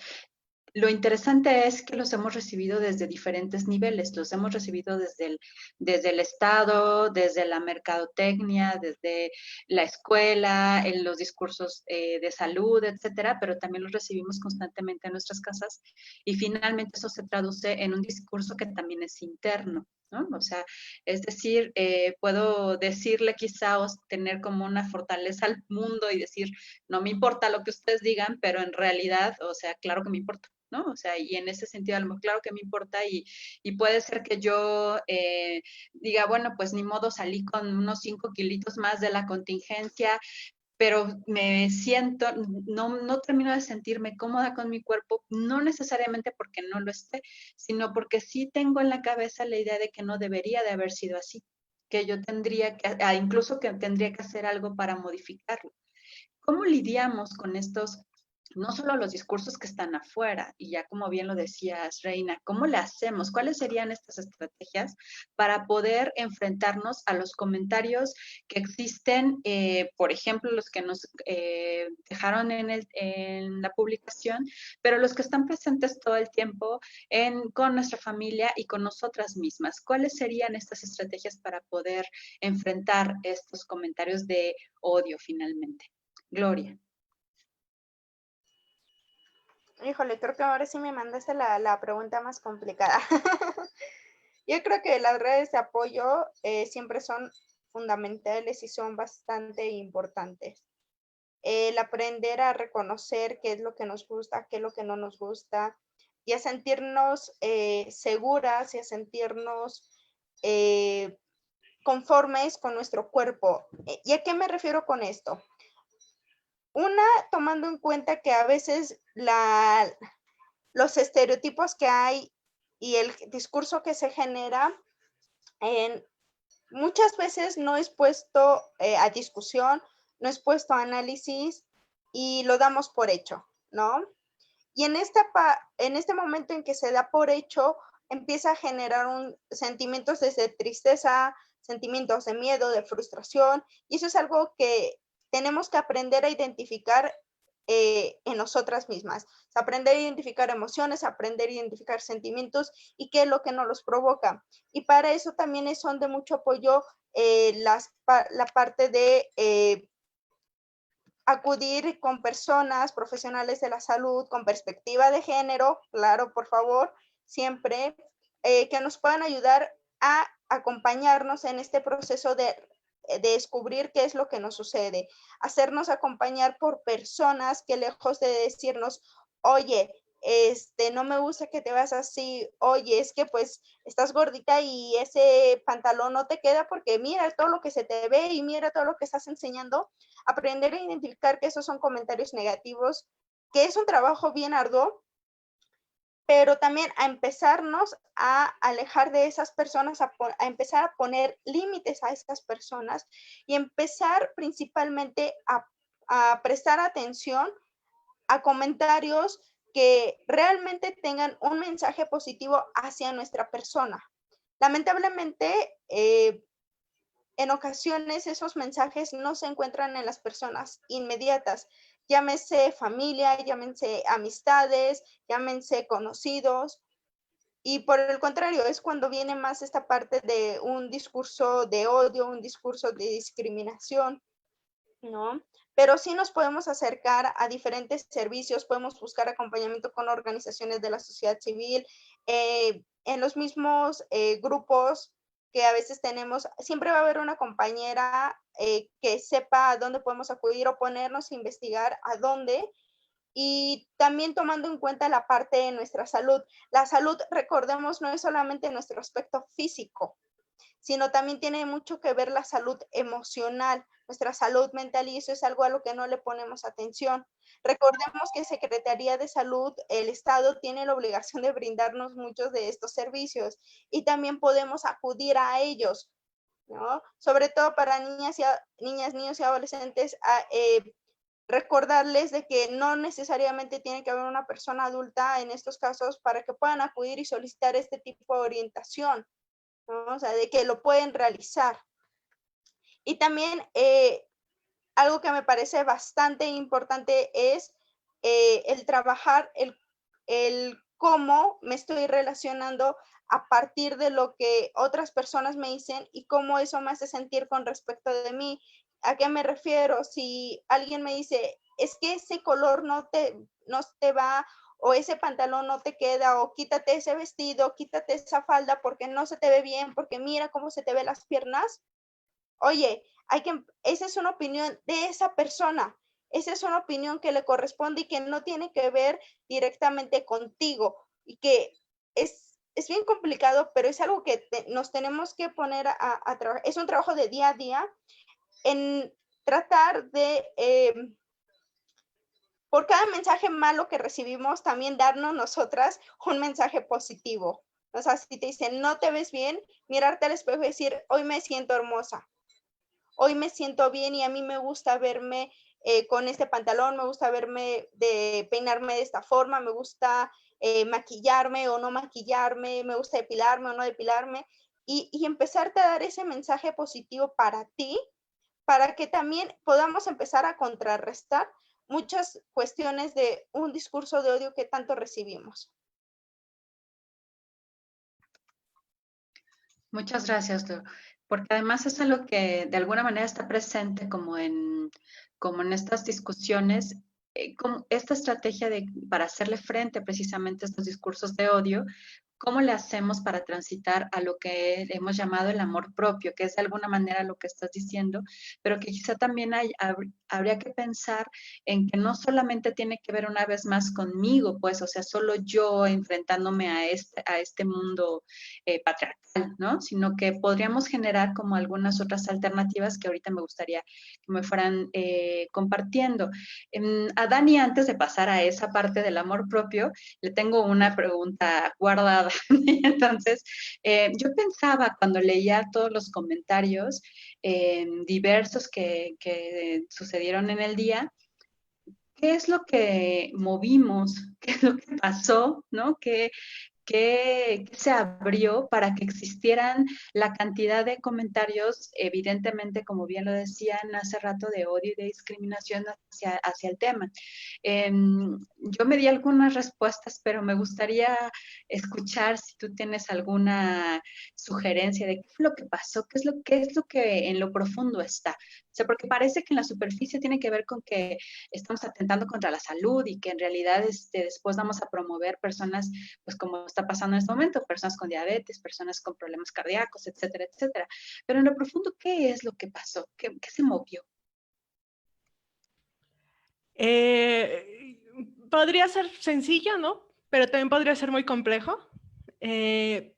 Lo interesante es que los hemos recibido desde diferentes niveles, los hemos recibido desde el Estado, desde la mercadotecnia, desde la escuela, en los discursos de salud, etcétera, pero también los recibimos constantemente en nuestras casas y finalmente eso se traduce en un discurso que también es interno. ¿no? O sea, es decir, puedo decirle quizá o tener como una fortaleza al mundo y decir, no me importa lo que ustedes digan, pero en realidad, o sea, claro que me importa, ¿no? O sea, y en ese sentido, a lo mejor, claro que me importa y puede ser que yo diga, bueno, pues ni modo, salí con unos 5 kilitos más de la contingencia, pero me siento, no termino de sentirme cómoda con mi cuerpo, no necesariamente porque no lo esté, sino porque sí tengo en la cabeza la idea de que no debería de haber sido así, que yo tendría que, incluso que tendría que hacer algo para modificarlo. ¿Cómo lidiamos con estos, no solo los discursos que están afuera, y ya como bien lo decías, Reina, cómo le hacemos? ¿Cuáles serían estas estrategias para poder enfrentarnos a los comentarios que existen, por ejemplo, los que nos dejaron en la publicación, pero los que están presentes todo el tiempo con nuestra familia y con nosotras mismas? ¿Cuáles serían estas estrategias para poder enfrentar estos comentarios de odio finalmente? Gloria. Híjole, creo que ahora sí me mandaste la pregunta más complicada. Yo creo que las redes de apoyo siempre son fundamentales y son bastante importantes. El aprender a reconocer qué es lo que nos gusta, qué es lo que no nos gusta, y a sentirnos seguras y a sentirnos conformes con nuestro cuerpo. ¿Y a qué me refiero con esto? Una, tomando en cuenta que a veces los estereotipos que hay y el discurso que se genera muchas veces no es puesto a discusión, no es puesto a análisis y lo damos por hecho, ¿no? Y en este momento en que se da por hecho, empieza a generar sentimientos desde tristeza, sentimientos de miedo, de frustración, y eso es algo que tenemos que aprender a identificar en nosotras mismas. O sea, aprender a identificar emociones, aprender a identificar sentimientos y qué es lo que nos los provoca. Y para eso también son de mucho apoyo la parte de acudir con personas profesionales de la salud con perspectiva de género, claro, por favor, siempre, que nos puedan ayudar a acompañarnos en este proceso de descubrir qué es lo que nos sucede, hacernos acompañar por personas que lejos de decirnos, oye, no me gusta que te veas así, oye, es que pues estás gordita y ese pantalón no te queda porque mira todo lo que se te ve y mira todo lo que estás enseñando, aprender a identificar que esos son comentarios negativos, que es un trabajo bien arduo, pero también a empezarnos a alejar de esas personas, a empezar a poner límites a esas personas y empezar principalmente a prestar atención a comentarios que realmente tengan un mensaje positivo hacia nuestra persona. Lamentablemente, en ocasiones esos mensajes no se encuentran en las personas inmediatas, llámese familia, llámense amistades, llámense conocidos, y por el contrario, es cuando viene más esta parte de un discurso de odio, un discurso de discriminación, ¿no? Pero sí nos podemos acercar a diferentes servicios, podemos buscar acompañamiento con organizaciones de la sociedad civil, en los mismos grupos que a veces tenemos, siempre va a haber una compañera que sepa a dónde podemos acudir o ponernos a investigar a dónde, y también tomando en cuenta la parte de nuestra salud. La salud, recordemos, no es solamente nuestro aspecto físico, sino también tiene mucho que ver la salud emocional, nuestra salud mental, y eso es algo a lo que no le ponemos atención. Recordemos que Secretaría de Salud, el Estado tiene la obligación de brindarnos muchos de estos servicios y también podemos acudir a ellos, ¿no? Sobre todo para niñas, niños y adolescentes, recordarles de que no necesariamente tiene que haber una persona adulta en estos casos para que puedan acudir y solicitar este tipo de orientación, ¿no? O sea, de que lo pueden realizar. Y también algo que me parece bastante importante es el trabajar, el cómo me estoy relacionando a partir de lo que otras personas me dicen y cómo eso me hace sentir con respecto de mí. ¿A qué me refiero? Si alguien me dice, es que ese color no te va, o ese pantalón no te queda, o quítate ese vestido, quítate esa falda porque no se te ve bien, porque mira cómo se te ven las piernas. Oye, esa es una opinión de esa persona, esa es una opinión que le corresponde y que no tiene que ver directamente contigo, y que es bien complicado, pero es algo que nos tenemos que poner a trabajar. Es un trabajo de día a día en tratar de, por cada mensaje malo que recibimos, también darnos nosotras un mensaje positivo. O sea, si te dicen, no te ves bien, mirarte al espejo y decir, hoy me siento hermosa, hoy me siento bien y a mí me gusta verme con este pantalón, me gusta peinarme de esta forma, me gusta maquillarme o no maquillarme, me gusta depilarme o no depilarme, y empezarte a dar ese mensaje positivo para ti, para que también podamos empezar a contrarrestar muchas cuestiones de un discurso de odio que tanto recibimos. Muchas gracias, Leo. Porque además es algo que de alguna manera está presente como en estas discusiones, como esta estrategia para hacerle frente precisamente a estos discursos de odio. ¿Cómo le hacemos para transitar a lo que hemos llamado el amor propio, que es de alguna manera lo que estás diciendo, pero que quizá también habría que pensar en que no solamente tiene que ver una vez más conmigo, pues, o sea, solo yo enfrentándome a este mundo patriarcal, ¿no? Sino que podríamos generar como algunas otras alternativas que ahorita me gustaría que me fueran compartiendo. A Dani, antes de pasar a esa parte del amor propio, le tengo una pregunta guardada. Entonces, yo pensaba cuando leía todos los comentarios diversos que sucedieron en el día, ¿qué es lo que movimos? ¿Qué es lo que pasó? ¿No? ¿Qué se abrió para que existieran la cantidad de comentarios, evidentemente, como bien lo decían hace rato, de odio y de discriminación hacia el tema? Yo me di algunas respuestas, pero me gustaría escuchar si tú tienes alguna sugerencia de qué fue lo que pasó, qué es lo que en lo profundo está. O sea, porque parece que en la superficie tiene que ver con que estamos atentando contra la salud y que en realidad después vamos a promover personas, pues como está pasando en este momento, personas con diabetes, personas con problemas cardíacos, etcétera, etcétera. Pero en lo profundo, ¿qué es lo que pasó? ¿Qué se movió? Podría ser sencillo, ¿no? Pero también podría ser muy complejo.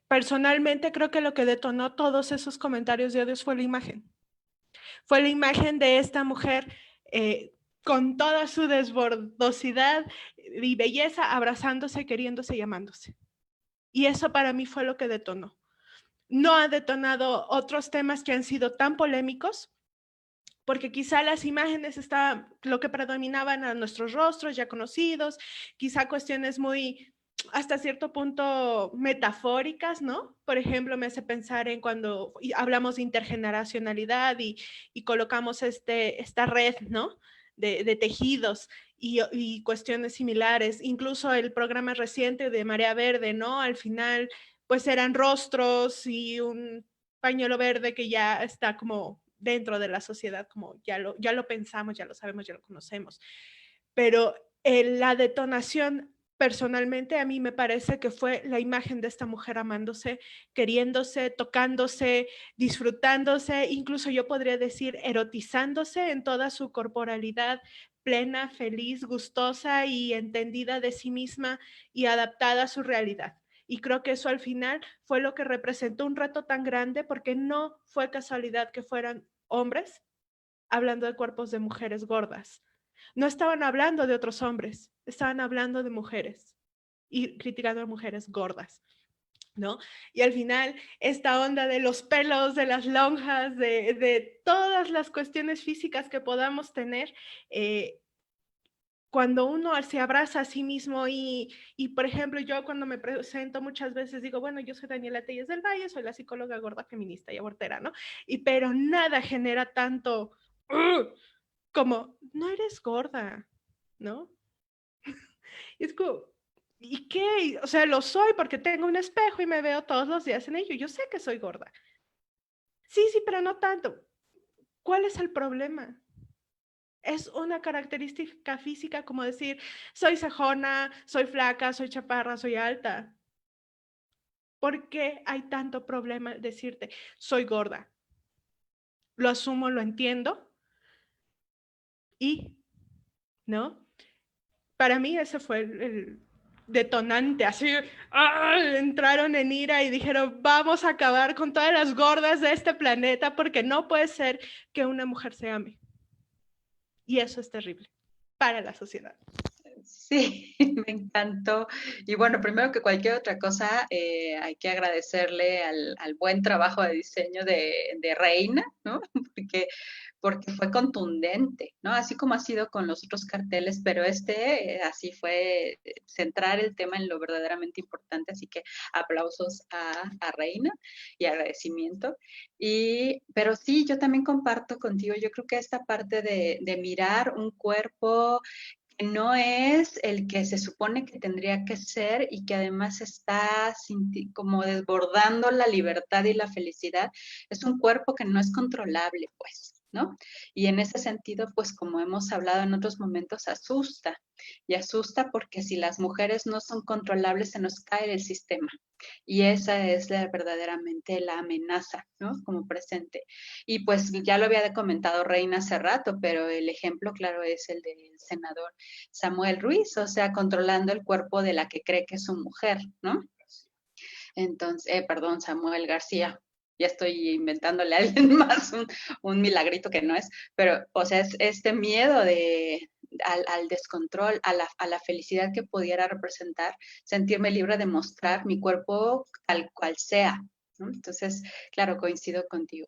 Personalmente creo que lo que detonó todos esos comentarios de odio fue la imagen. Fue la imagen de esta mujer con toda su desbordosidad y belleza, abrazándose, queriéndose y amándose. Y eso para mí fue lo que detonó. No ha detonado otros temas que han sido tan polémicos, porque quizá las imágenes estaban lo que predominaban a nuestros rostros ya conocidos, quizá cuestiones muy, hasta cierto punto, metafóricas, ¿no? Por ejemplo, me hace pensar en cuando hablamos de intergeneracionalidad y colocamos esta red, ¿no? De tejidos y cuestiones similares. Incluso el programa reciente de Marea Verde, ¿no? Al final, pues eran rostros y un pañuelo verde que ya está como dentro de la sociedad, como ya lo pensamos, ya lo sabemos, ya lo conocemos. Pero la detonación, personalmente, a mí me parece que fue la imagen de esta mujer amándose, queriéndose, tocándose, disfrutándose, incluso yo podría decir erotizándose en toda su corporalidad, plena, feliz, gustosa y entendida de sí misma y adaptada a su realidad. Y creo que eso al final fue lo que representó un reto tan grande, porque no fue casualidad que fueran hombres hablando de cuerpos de mujeres gordas. No estaban hablando de otros hombres, estaban hablando de mujeres y criticando a mujeres gordas, ¿no? Y al final, esta onda de los pelos, de las lonjas, de todas las cuestiones físicas que podamos tener, cuando uno se abraza a sí mismo por ejemplo, yo cuando me presento muchas veces digo, bueno, yo soy Daniela Telles del Valle, soy la psicóloga gorda, feminista y abortera, ¿no? Pero nada genera tanto como, no eres gorda, ¿no? Y es como, ¿y qué? O sea, lo soy porque tengo un espejo y me veo todos los días en ello. Yo sé que soy gorda. Sí, pero no tanto. ¿Cuál es el problema? Es una característica física como decir, soy cejona, soy flaca, soy chaparra, soy alta. ¿Por qué hay tanto problema en decirte, soy gorda? Lo asumo, lo entiendo y, ¿no? Para mí ese fue el detonante, así, entraron en ira y dijeron, vamos a acabar con todas las gordas de este planeta porque no puede ser que una mujer se ame. Y eso es terrible para la sociedad. Sí, me encantó. Y bueno, primero que cualquier otra cosa, hay que agradecerle al buen trabajo de diseño de Reina, ¿no? Porque fue contundente, ¿no? Así como ha sido con los otros carteles, pero así fue centrar el tema en lo verdaderamente importante, así que aplausos a Reina y agradecimiento. Pero sí, yo también comparto contigo, yo creo que esta parte de mirar un cuerpo no es el que se supone que tendría que ser y que además está como desbordando la libertad y la felicidad, es un cuerpo que no es controlable, pues, ¿no? Y en ese sentido, pues como hemos hablado en otros momentos, asusta. Y asusta porque si las mujeres no son controlables, se nos cae el sistema. Y esa es verdaderamente la amenaza, ¿no? Como presente. Y pues ya lo había comentado Reina hace rato, pero el ejemplo claro es el del senador Samuel Ruiz, o sea, controlando el cuerpo de la que cree que es su mujer, ¿no? Entonces, perdón, Samuel García, ya estoy inventándole a alguien más un milagrito que no es, pero, o sea, es este miedo al descontrol, a la felicidad que pudiera representar, sentirme libre de mostrar mi cuerpo tal cual sea, ¿no? Entonces, claro, coincido contigo.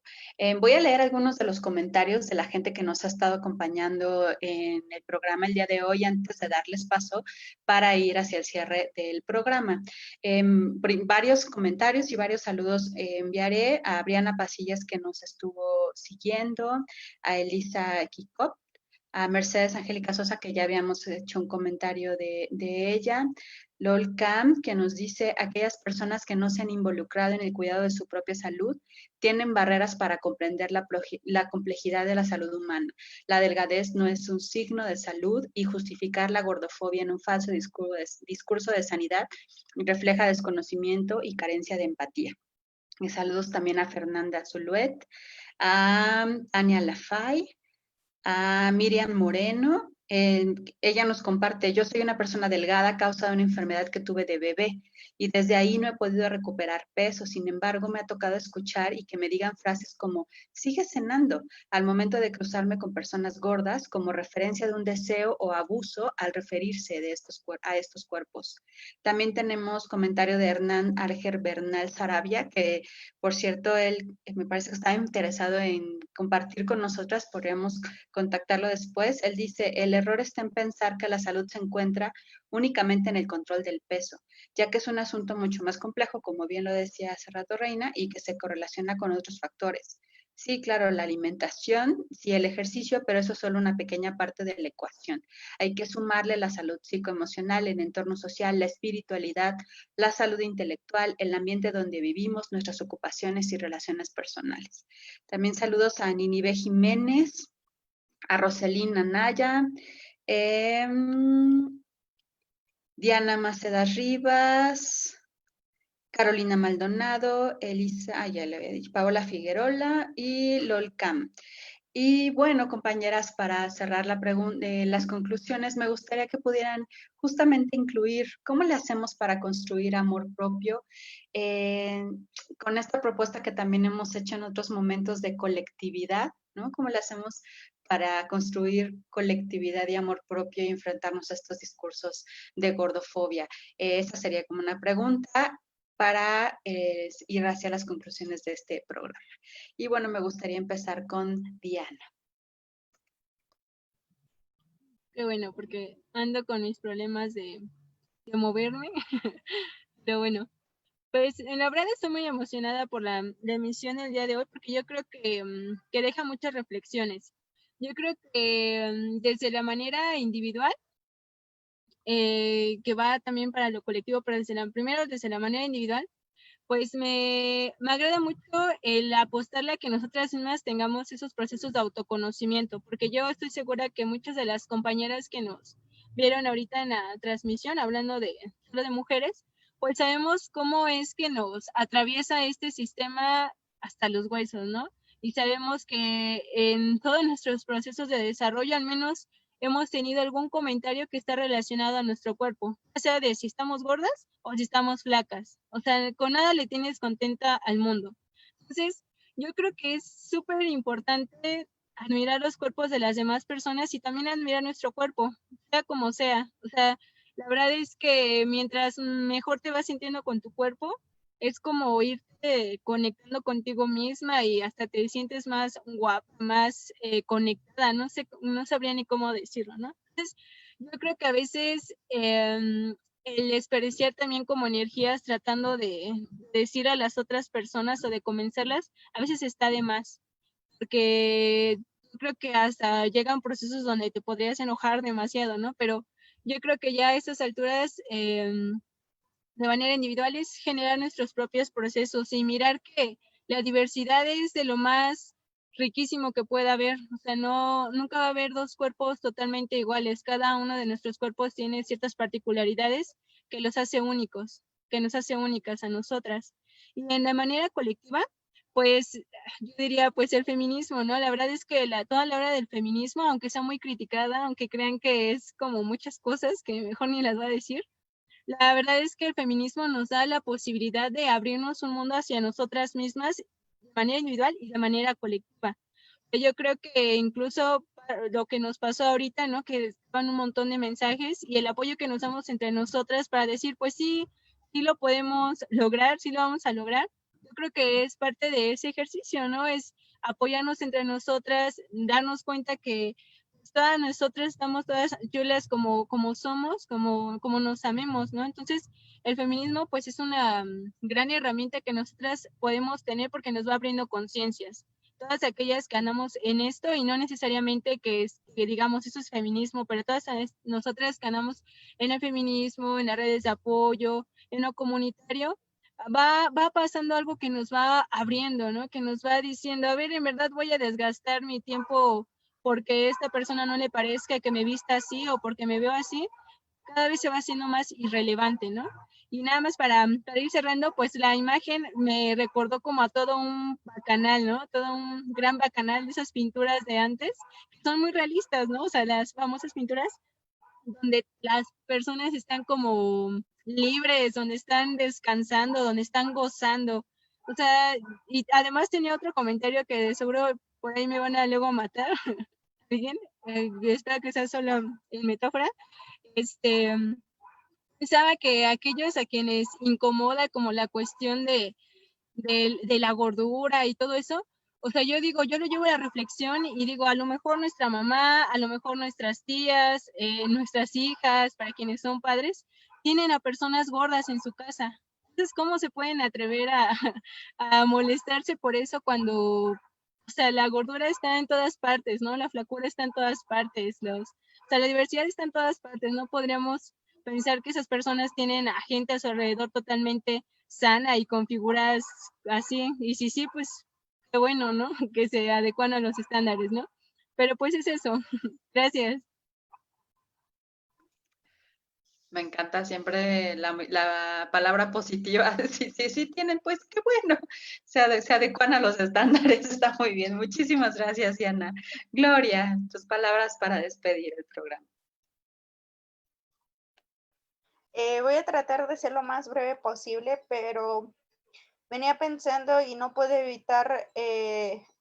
Voy a leer algunos de los comentarios de la gente que nos ha estado acompañando en el programa el día de hoy antes de darles paso para ir hacia el cierre del programa. Varios comentarios y varios saludos enviaré a Briana Pasillas que nos estuvo siguiendo, a Elisa Kikop, a Mercedes Angélica Sosa, que ya habíamos hecho un comentario de ella, Lol Cam, que nos dice, aquellas personas que no se han involucrado en el cuidado de su propia salud tienen barreras para comprender la complejidad de la salud humana. La delgadez no es un signo de salud y justificar la gordofobia en un falso discurso de sanidad refleja desconocimiento y carencia de empatía. Y saludos también a Fernanda Zuluet, a Tania Lafay, a Miriam Moreno. Ella nos comparte, yo soy una persona delgada a causa de una enfermedad que tuve de bebé y desde ahí no he podido recuperar peso. Sin embargo, me ha tocado escuchar y que me digan frases como, sigue cenando, al momento de cruzarme con personas gordas como referencia de un deseo o abuso al referirse a estos cuerpos. También tenemos comentario de Hernán Arger Bernal Sarabia, que por cierto, él me parece que está interesado en compartir con nosotras, podríamos contactarlo después. Él dice, el error está en pensar que la salud se encuentra únicamente en el control del peso, ya que es un asunto mucho más complejo, como bien lo decía hace rato Reina, y que se correlaciona con otros factores. Sí, claro, la alimentación, sí, el ejercicio, pero eso es solo una pequeña parte de la ecuación. Hay que sumarle la salud psicoemocional, el entorno social, la espiritualidad, la salud intelectual, el ambiente donde vivimos, nuestras ocupaciones y relaciones personales. También saludos a Ninive Jiménez, a Roselina Naya, Diana Maceda Rivas, Carolina Maldonado, Elisa, ya le había dicho, Paola Figueroa y Lolcam. Y bueno, compañeras, para cerrar las conclusiones, me gustaría que pudieran justamente incluir cómo le hacemos para construir amor propio con esta propuesta que también hemos hecho en otros momentos de colectividad, ¿no? ¿Cómo le hacemos para construir colectividad y amor propio y enfrentarnos a estos discursos de gordofobia? Esa sería como una pregunta para ir hacia las conclusiones de este programa. Y bueno, me gustaría empezar con Diana. Qué bueno, porque ando con mis problemas de moverme. Pero bueno, pues la verdad estoy muy emocionada por la emisión del día de hoy, porque yo creo que deja muchas reflexiones. Yo creo que desde la manera individual, que va también para lo colectivo, pero primero desde la manera individual, pues me agrada mucho el apostarle a que nosotras mismas tengamos esos procesos de autoconocimiento, porque yo estoy segura que muchas de las compañeras que nos vieron ahorita en la transmisión, hablando solo de mujeres, pues sabemos cómo es que nos atraviesa este sistema hasta los huesos, ¿no? Y sabemos que en todos nuestros procesos de desarrollo, al menos hemos tenido algún comentario que está relacionado a nuestro cuerpo, ya sea de si estamos gordas o si estamos flacas. O sea, con nada le tienes contenta al mundo. Entonces, yo creo que es súper importante admirar los cuerpos de las demás personas y también admirar nuestro cuerpo, sea como sea. O sea, la verdad es que mientras mejor te vas sintiendo con tu cuerpo, es como irte conectando contigo misma y hasta te sientes más guapa, más conectada, no sé, no sabría ni cómo decirlo, ¿no? Entonces, yo creo que a veces el desperdiciar también como energías tratando de decir a las otras personas o de convencerlas, a veces está de más, porque yo creo que hasta llegan procesos donde te podrías enojar demasiado, ¿no? Pero yo creo que ya a estas alturas de manera individual es generar nuestros propios procesos y mirar que la diversidad es de lo más riquísimo que pueda haber. O sea, nunca va a haber dos cuerpos totalmente iguales. Cada uno de nuestros cuerpos tiene ciertas particularidades que los hace únicos, que nos hace únicas a nosotras. Y en la manera colectiva, pues yo diría pues el feminismo, ¿no? La verdad es que toda la hora del feminismo, aunque sea muy criticada, aunque crean que es como muchas cosas que mejor ni las voy a decir, la verdad es que el feminismo nos da la posibilidad de abrirnos un mundo hacia nosotras mismas de manera individual y de manera colectiva. Yo creo que incluso lo que nos pasó ahorita, ¿no? Que van un montón de mensajes y el apoyo que nos damos entre nosotras para decir, pues sí, sí lo podemos lograr, sí lo vamos a lograr. Yo creo que es parte de ese ejercicio, ¿no? Es apoyarnos entre nosotras, darnos cuenta que todas nosotras estamos todas chulas como somos, como nos amemos, ¿no? Entonces, el feminismo pues es una gran herramienta que nosotras podemos tener porque nos va abriendo conciencias. Todas aquellas que andamos en esto y no necesariamente que digamos eso es feminismo, pero todas nosotras que andamos en el feminismo, en las redes de apoyo, en lo comunitario, va pasando algo que nos va abriendo, ¿no? Que nos va diciendo, a ver, en verdad voy a desgastar mi tiempo porque esta persona no le parezca que me vista así o porque me veo así, cada vez se va haciendo más irrelevante, ¿no? Y nada más para ir cerrando, pues la imagen me recordó como a todo un bacanal, ¿no? Todo un gran bacanal de esas pinturas de antes, que son muy realistas, ¿no? O sea, las famosas pinturas donde las personas están como libres, donde están descansando, donde están gozando. O sea, y además tenía otro comentario que de seguro por ahí me van a luego matar. Bien, espero que sea solo en metáfora. Pensaba que aquellos a quienes incomoda como la cuestión de la gordura y todo eso, o sea, yo digo, yo lo llevo a la reflexión y digo, a lo mejor nuestra mamá, a lo mejor nuestras tías, nuestras hijas, para quienes son padres, tienen a personas gordas en su casa. Entonces, ¿cómo se pueden atrever a molestarse por eso cuando, o sea, la gordura está en todas partes, ¿no? La flacura está en todas partes, o sea, la diversidad está en todas partes, no podríamos pensar que esas personas tienen a gente a su alrededor totalmente sana y con figuras así, y sí, pues qué bueno, ¿no? Que se adecuan a los estándares, ¿no? Pero pues es eso. Gracias. Me encanta siempre la palabra positiva. Sí, tienen, pues qué bueno. Se adecuan a los estándares. Está muy bien. Muchísimas gracias, Diana. Gloria, tus palabras para despedir el programa. Voy a tratar de ser lo más breve posible, pero venía pensando y no puedo evitar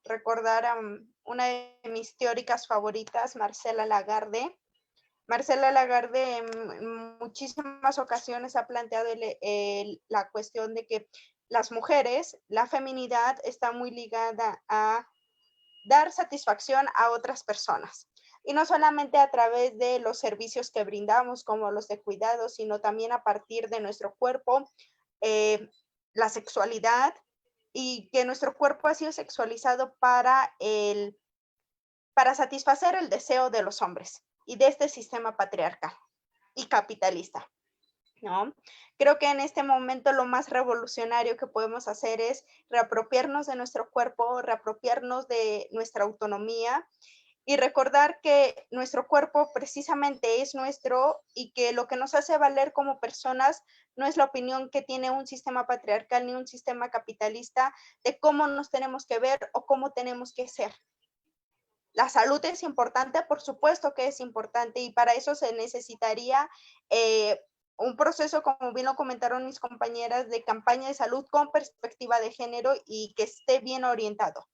recordar a una de mis teóricas favoritas, Marcela Lagarde. Marcela Lagarde en muchísimas ocasiones ha planteado la cuestión de que las mujeres, la feminidad está muy ligada a dar satisfacción a otras personas. Y no solamente a través de los servicios que brindamos, como los de cuidado, sino también a partir de nuestro cuerpo, la sexualidad, y que nuestro cuerpo ha sido sexualizado para satisfacer el deseo de los hombres y de este sistema patriarcal y capitalista. ¿no? Creo que en este momento lo más revolucionario que podemos hacer es reapropiarnos de nuestro cuerpo, reapropiarnos de nuestra autonomía y recordar que nuestro cuerpo precisamente es nuestro y que lo que nos hace valer como personas no es la opinión que tiene un sistema patriarcal ni un sistema capitalista de cómo nos tenemos que ver o cómo tenemos que ser. La salud es importante, por supuesto que es importante, y para eso se necesitaría un proceso, como bien lo comentaron mis compañeras, de campaña de salud con perspectiva de género y que esté bien orientado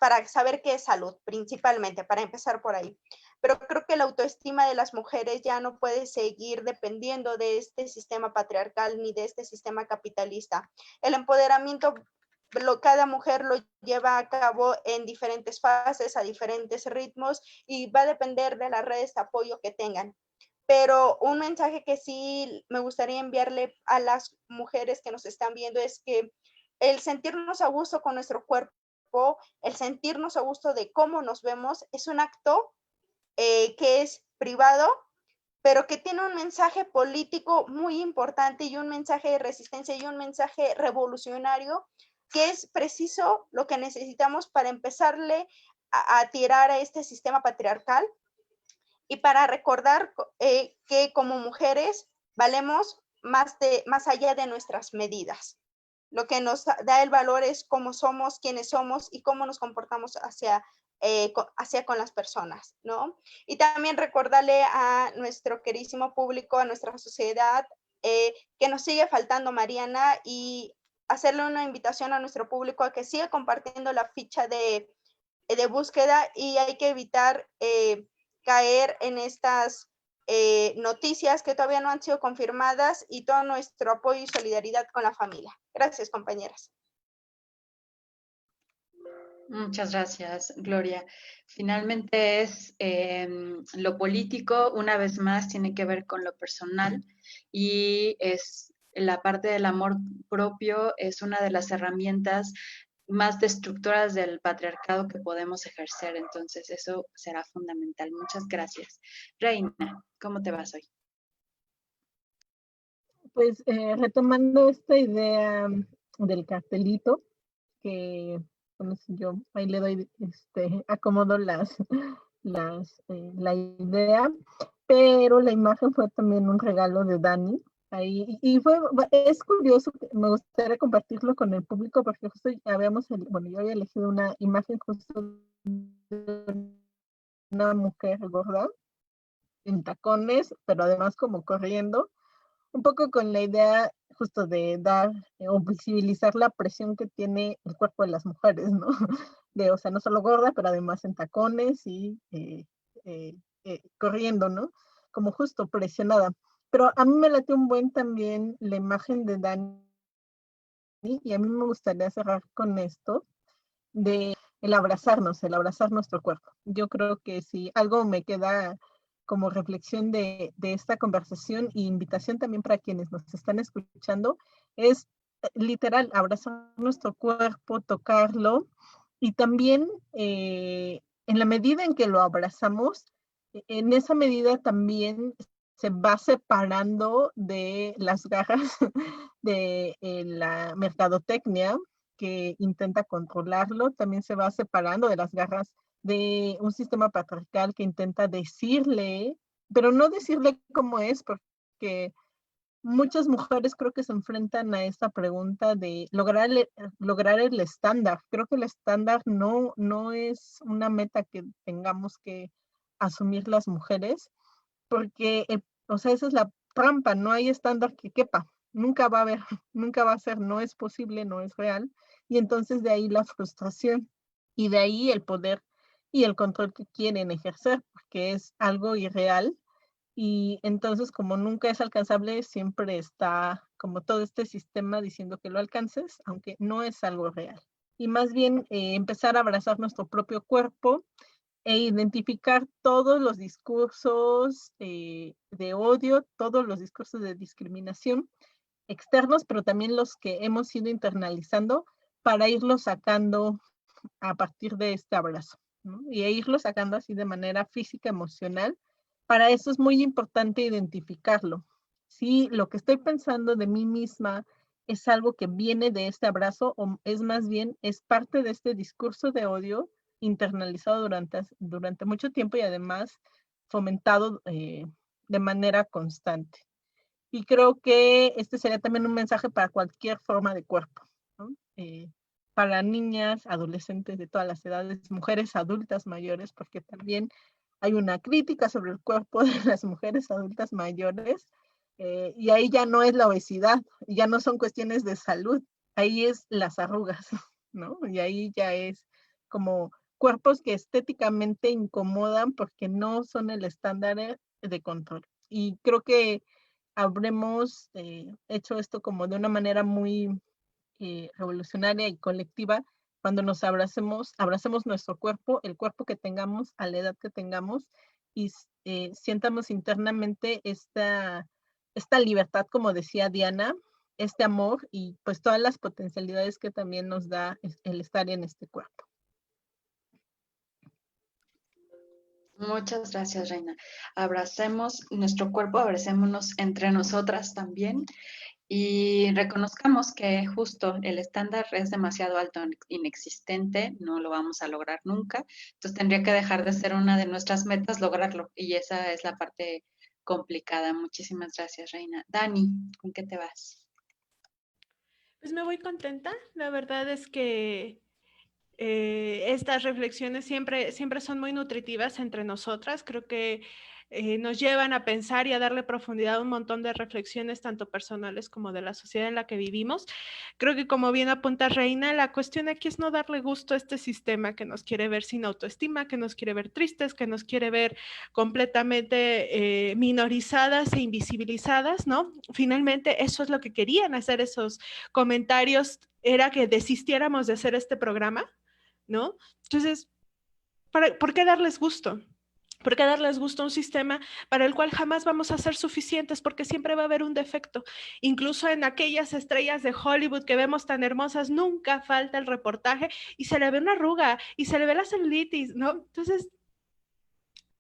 para saber qué es salud, principalmente, para empezar por ahí. Pero creo que la autoestima de las mujeres ya no puede seguir dependiendo de este sistema patriarcal ni de este sistema capitalista. El empoderamiento cada mujer lo lleva a cabo en diferentes fases, a diferentes ritmos, y va a depender de las redes de apoyo que tengan. Pero un mensaje que sí me gustaría enviarle a las mujeres que nos están viendo es que el sentirnos a gusto con nuestro cuerpo, el sentirnos a gusto de cómo nos vemos, es un acto que es privado, pero que tiene un mensaje político muy importante y un mensaje de resistencia y un mensaje revolucionario, que es preciso lo que necesitamos para empezarle a tirar a este sistema patriarcal y para recordar que como mujeres valemos más allá de nuestras medidas. Lo que nos da el valor es cómo somos, quiénes somos y cómo nos comportamos hacia con las personas, ¿no? Y también recordarle a nuestro queridísimo público, a nuestra sociedad, que nos sigue faltando Mariana, y hacerle una invitación a nuestro público a que siga compartiendo la ficha de búsqueda, y hay que evitar caer en estas noticias que todavía no han sido confirmadas, y todo nuestro apoyo y solidaridad con la familia. Gracias, compañeras. Muchas gracias, Gloria. Finalmente es lo político, una vez más, tiene que ver con lo personal, y es la parte del amor propio, es una de las herramientas más destructoras del patriarcado que podemos ejercer. Entonces, eso será fundamental. Muchas gracias. Reina, ¿cómo te vas hoy? Pues retomando esta idea del cartelito, que bueno, yo ahí le doy, acomodo la idea, pero la imagen fue también un regalo de Dani. Ahí, y es curioso, me gustaría compartirlo con el público, porque justo bueno, yo había elegido una imagen justo de una mujer gorda en tacones, pero además como corriendo, un poco con la idea justo de dar o visibilizar la presión que tiene el cuerpo de las mujeres, ¿no? O sea, no solo gorda, pero además en tacones y corriendo, ¿no? Como justo presionada. Pero a mí me late un buen también la imagen de Dani, y a mí me gustaría cerrar con esto de el abrazar nuestro cuerpo. Yo creo que si algo me queda como reflexión de esta conversación e invitación también para quienes nos están escuchando, es literal abrazar nuestro cuerpo, tocarlo, y también en la medida en que lo abrazamos, en esa medida también se va separando de las garras de la mercadotecnia que intenta controlarlo, también se va separando de las garras de un sistema patriarcal que intenta decirle, pero no decirle cómo es, porque muchas mujeres creo que se enfrentan a esta pregunta de lograr el estándar. Creo que el estándar no es una meta que tengamos que asumir las mujeres, porque, o sea, esa es la trampa, no hay estándar que quepa, nunca va a haber, nunca va a ser, no es posible, no es real, y entonces de ahí la frustración, y de ahí el poder y el control que quieren ejercer, porque es algo irreal, y entonces como nunca es alcanzable, siempre está como todo este sistema diciendo que lo alcances, aunque no es algo real. Y más bien empezar a abrazar nuestro propio cuerpo, e identificar todos los discursos de odio, todos los discursos de discriminación externos, pero también los que hemos ido internalizando, para irlos sacando a partir de este abrazo, ¿no? Y irlos sacando así de manera física, emocional. Para eso es muy importante identificarlo. si lo que estoy pensando de mí misma es algo que viene de este abrazo o es más bien, es parte de este discurso de odio internalizado durante mucho tiempo y además fomentado de manera constante. Y creo que este sería también un mensaje para cualquier forma de cuerpo, ¿no? Para niñas, adolescentes de todas las edades, mujeres adultas mayores, porque también hay una crítica sobre el cuerpo de las mujeres adultas mayores, y ahí ya no es la obesidad, ya no son cuestiones de salud, ahí es las arrugas, ¿no? Y ahí ya es como cuerpos que estéticamente incomodan porque no son el estándar de control. Y creo que habremos hecho esto como de una manera muy revolucionaria y colectiva cuando nos abracemos nuestro cuerpo, el cuerpo que tengamos, a la edad que tengamos, y sientamos internamente esta libertad, como decía Diana, este amor y pues todas las potencialidades que también nos da el estar en este cuerpo. Muchas gracias, Reina. Abracemos nuestro cuerpo, abracémonos entre nosotras también y reconozcamos que justo el estándar es demasiado alto, inexistente, no lo vamos a lograr nunca. Entonces tendría que dejar de ser una de nuestras metas lograrlo y esa es la parte complicada. Muchísimas gracias, Reina. Dani, ¿con qué te vas? Pues me voy contenta. La verdad es que estas reflexiones siempre son muy nutritivas entre nosotras. Creo que nos llevan a pensar y a darle profundidad a un montón de reflexiones, tanto personales como de la sociedad en la que vivimos. Creo que, como bien apunta Reina, la cuestión aquí es no darle gusto a este sistema que nos quiere ver sin autoestima, que nos quiere ver tristes, que nos quiere ver completamente minorizadas e invisibilizadas, ¿no? Finalmente, eso es lo que querían hacer esos comentarios, era que desistiéramos de hacer este programa, ¿no? Entonces, ¿por qué darles gusto? ¿Por qué darles gusto a un sistema para el cual jamás vamos a ser suficientes? Porque siempre va a haber un defecto. Incluso en aquellas estrellas de Hollywood que vemos tan hermosas, nunca falta el reportaje y se le ve una arruga y se le ve la celulitis, ¿no? Entonces,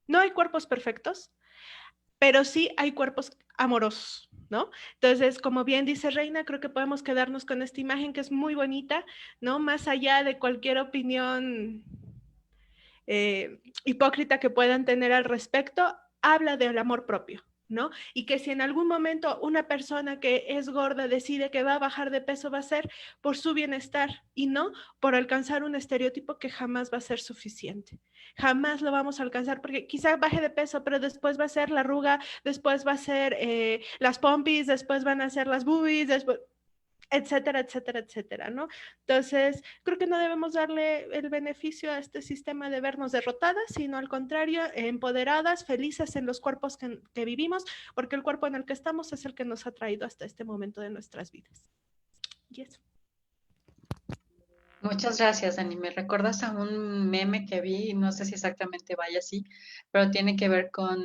no hay cuerpos perfectos, pero sí hay cuerpos amorosos, ¿no? Entonces, como bien dice Reina, creo que podemos quedarnos con esta imagen que es muy bonita, ¿no? Más allá de cualquier opinión hipócrita que puedan tener al respecto, habla del amor propio, ¿no? Y que si en algún momento una persona que es gorda decide que va a bajar de peso, va a ser por su bienestar y no por alcanzar un estereotipo que jamás va a ser suficiente. Jamás lo vamos a alcanzar porque quizá baje de peso, pero después va a ser la arruga, después va a ser las pompis, después van a ser las boobies, después, etcétera, etcétera, etcétera, ¿no? Entonces, creo que no debemos darle el beneficio a este sistema de vernos derrotadas, sino al contrario, empoderadas, felices en los cuerpos que vivimos, porque el cuerpo en el que estamos es el que nos ha traído hasta este momento de nuestras vidas. Y eso. Muchas gracias, Dani. Me recuerdas a un meme que vi, no sé si exactamente vaya así, pero tiene que ver con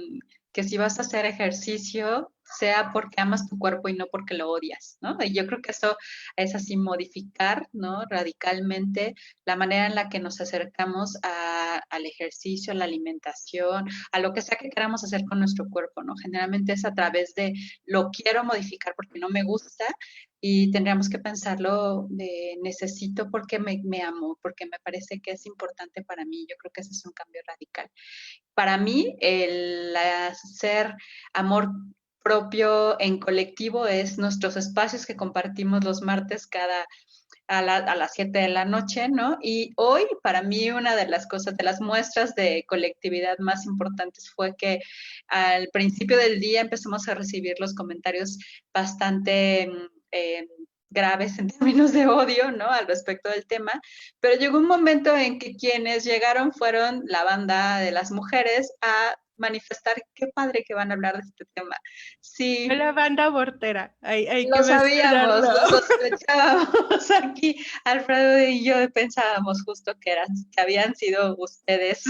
que si vas a hacer ejercicio, sea porque amas tu cuerpo y no porque lo odias, ¿no? Y yo creo que eso es así modificar, ¿no? Radicalmente la manera en la que nos acercamos al ejercicio, a la alimentación, a lo que sea que queramos hacer con nuestro cuerpo, ¿no? Generalmente es a través de lo quiero modificar porque no me gusta y tendríamos que pensarlo de necesito porque me amo, porque me parece que es importante para mí. Yo creo que ese es un cambio radical. Para mí, el hacer amor propio en colectivo es nuestros espacios que compartimos los martes a las 7 de la noche, ¿no? Y hoy, para mí, una de las cosas, de las muestras de colectividad más importantes fue que al principio del día empezamos a recibir los comentarios bastante graves en términos de odio, ¿no? Al respecto del tema, pero llegó un momento en que quienes llegaron fueron la banda de las mujeres a manifestar qué padre que van a hablar de este tema. Sí. La banda abortera. Hay lo que sabíamos, lo sospechábamos aquí. Alfredo y yo pensábamos justo que habían sido ustedes.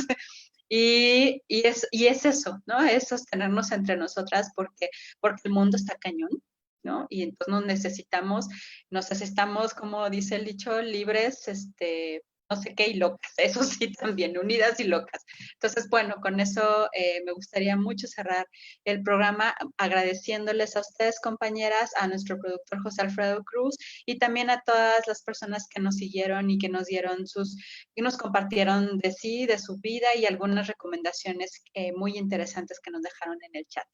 Y es eso, ¿no? Es sostenernos entre nosotras porque el mundo está cañón, ¿no? Y entonces nos necesitamos, como dice el dicho, libres, no sé qué y locas, eso sí también, unidas y locas. Entonces, bueno, con eso me gustaría mucho cerrar el programa agradeciéndoles a ustedes, compañeras, a nuestro productor José Alfredo Cruz y también a todas las personas que nos siguieron y que nos dieron y nos compartieron de sí, de su vida y algunas recomendaciones muy interesantes que nos dejaron en el chat.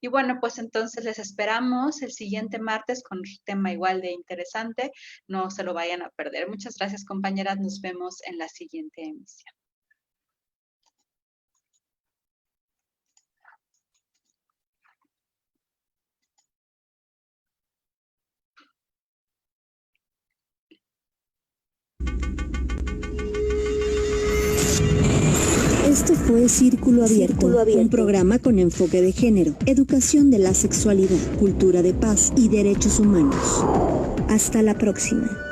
Y bueno, pues entonces les esperamos el siguiente martes con un tema igual de interesante. No se lo vayan a perder. Muchas gracias, compañeras. Nos vemos en la siguiente emisión. Esto fue Círculo Abierto, un programa con enfoque de género, educación de la sexualidad, cultura de paz y derechos humanos. Hasta la próxima.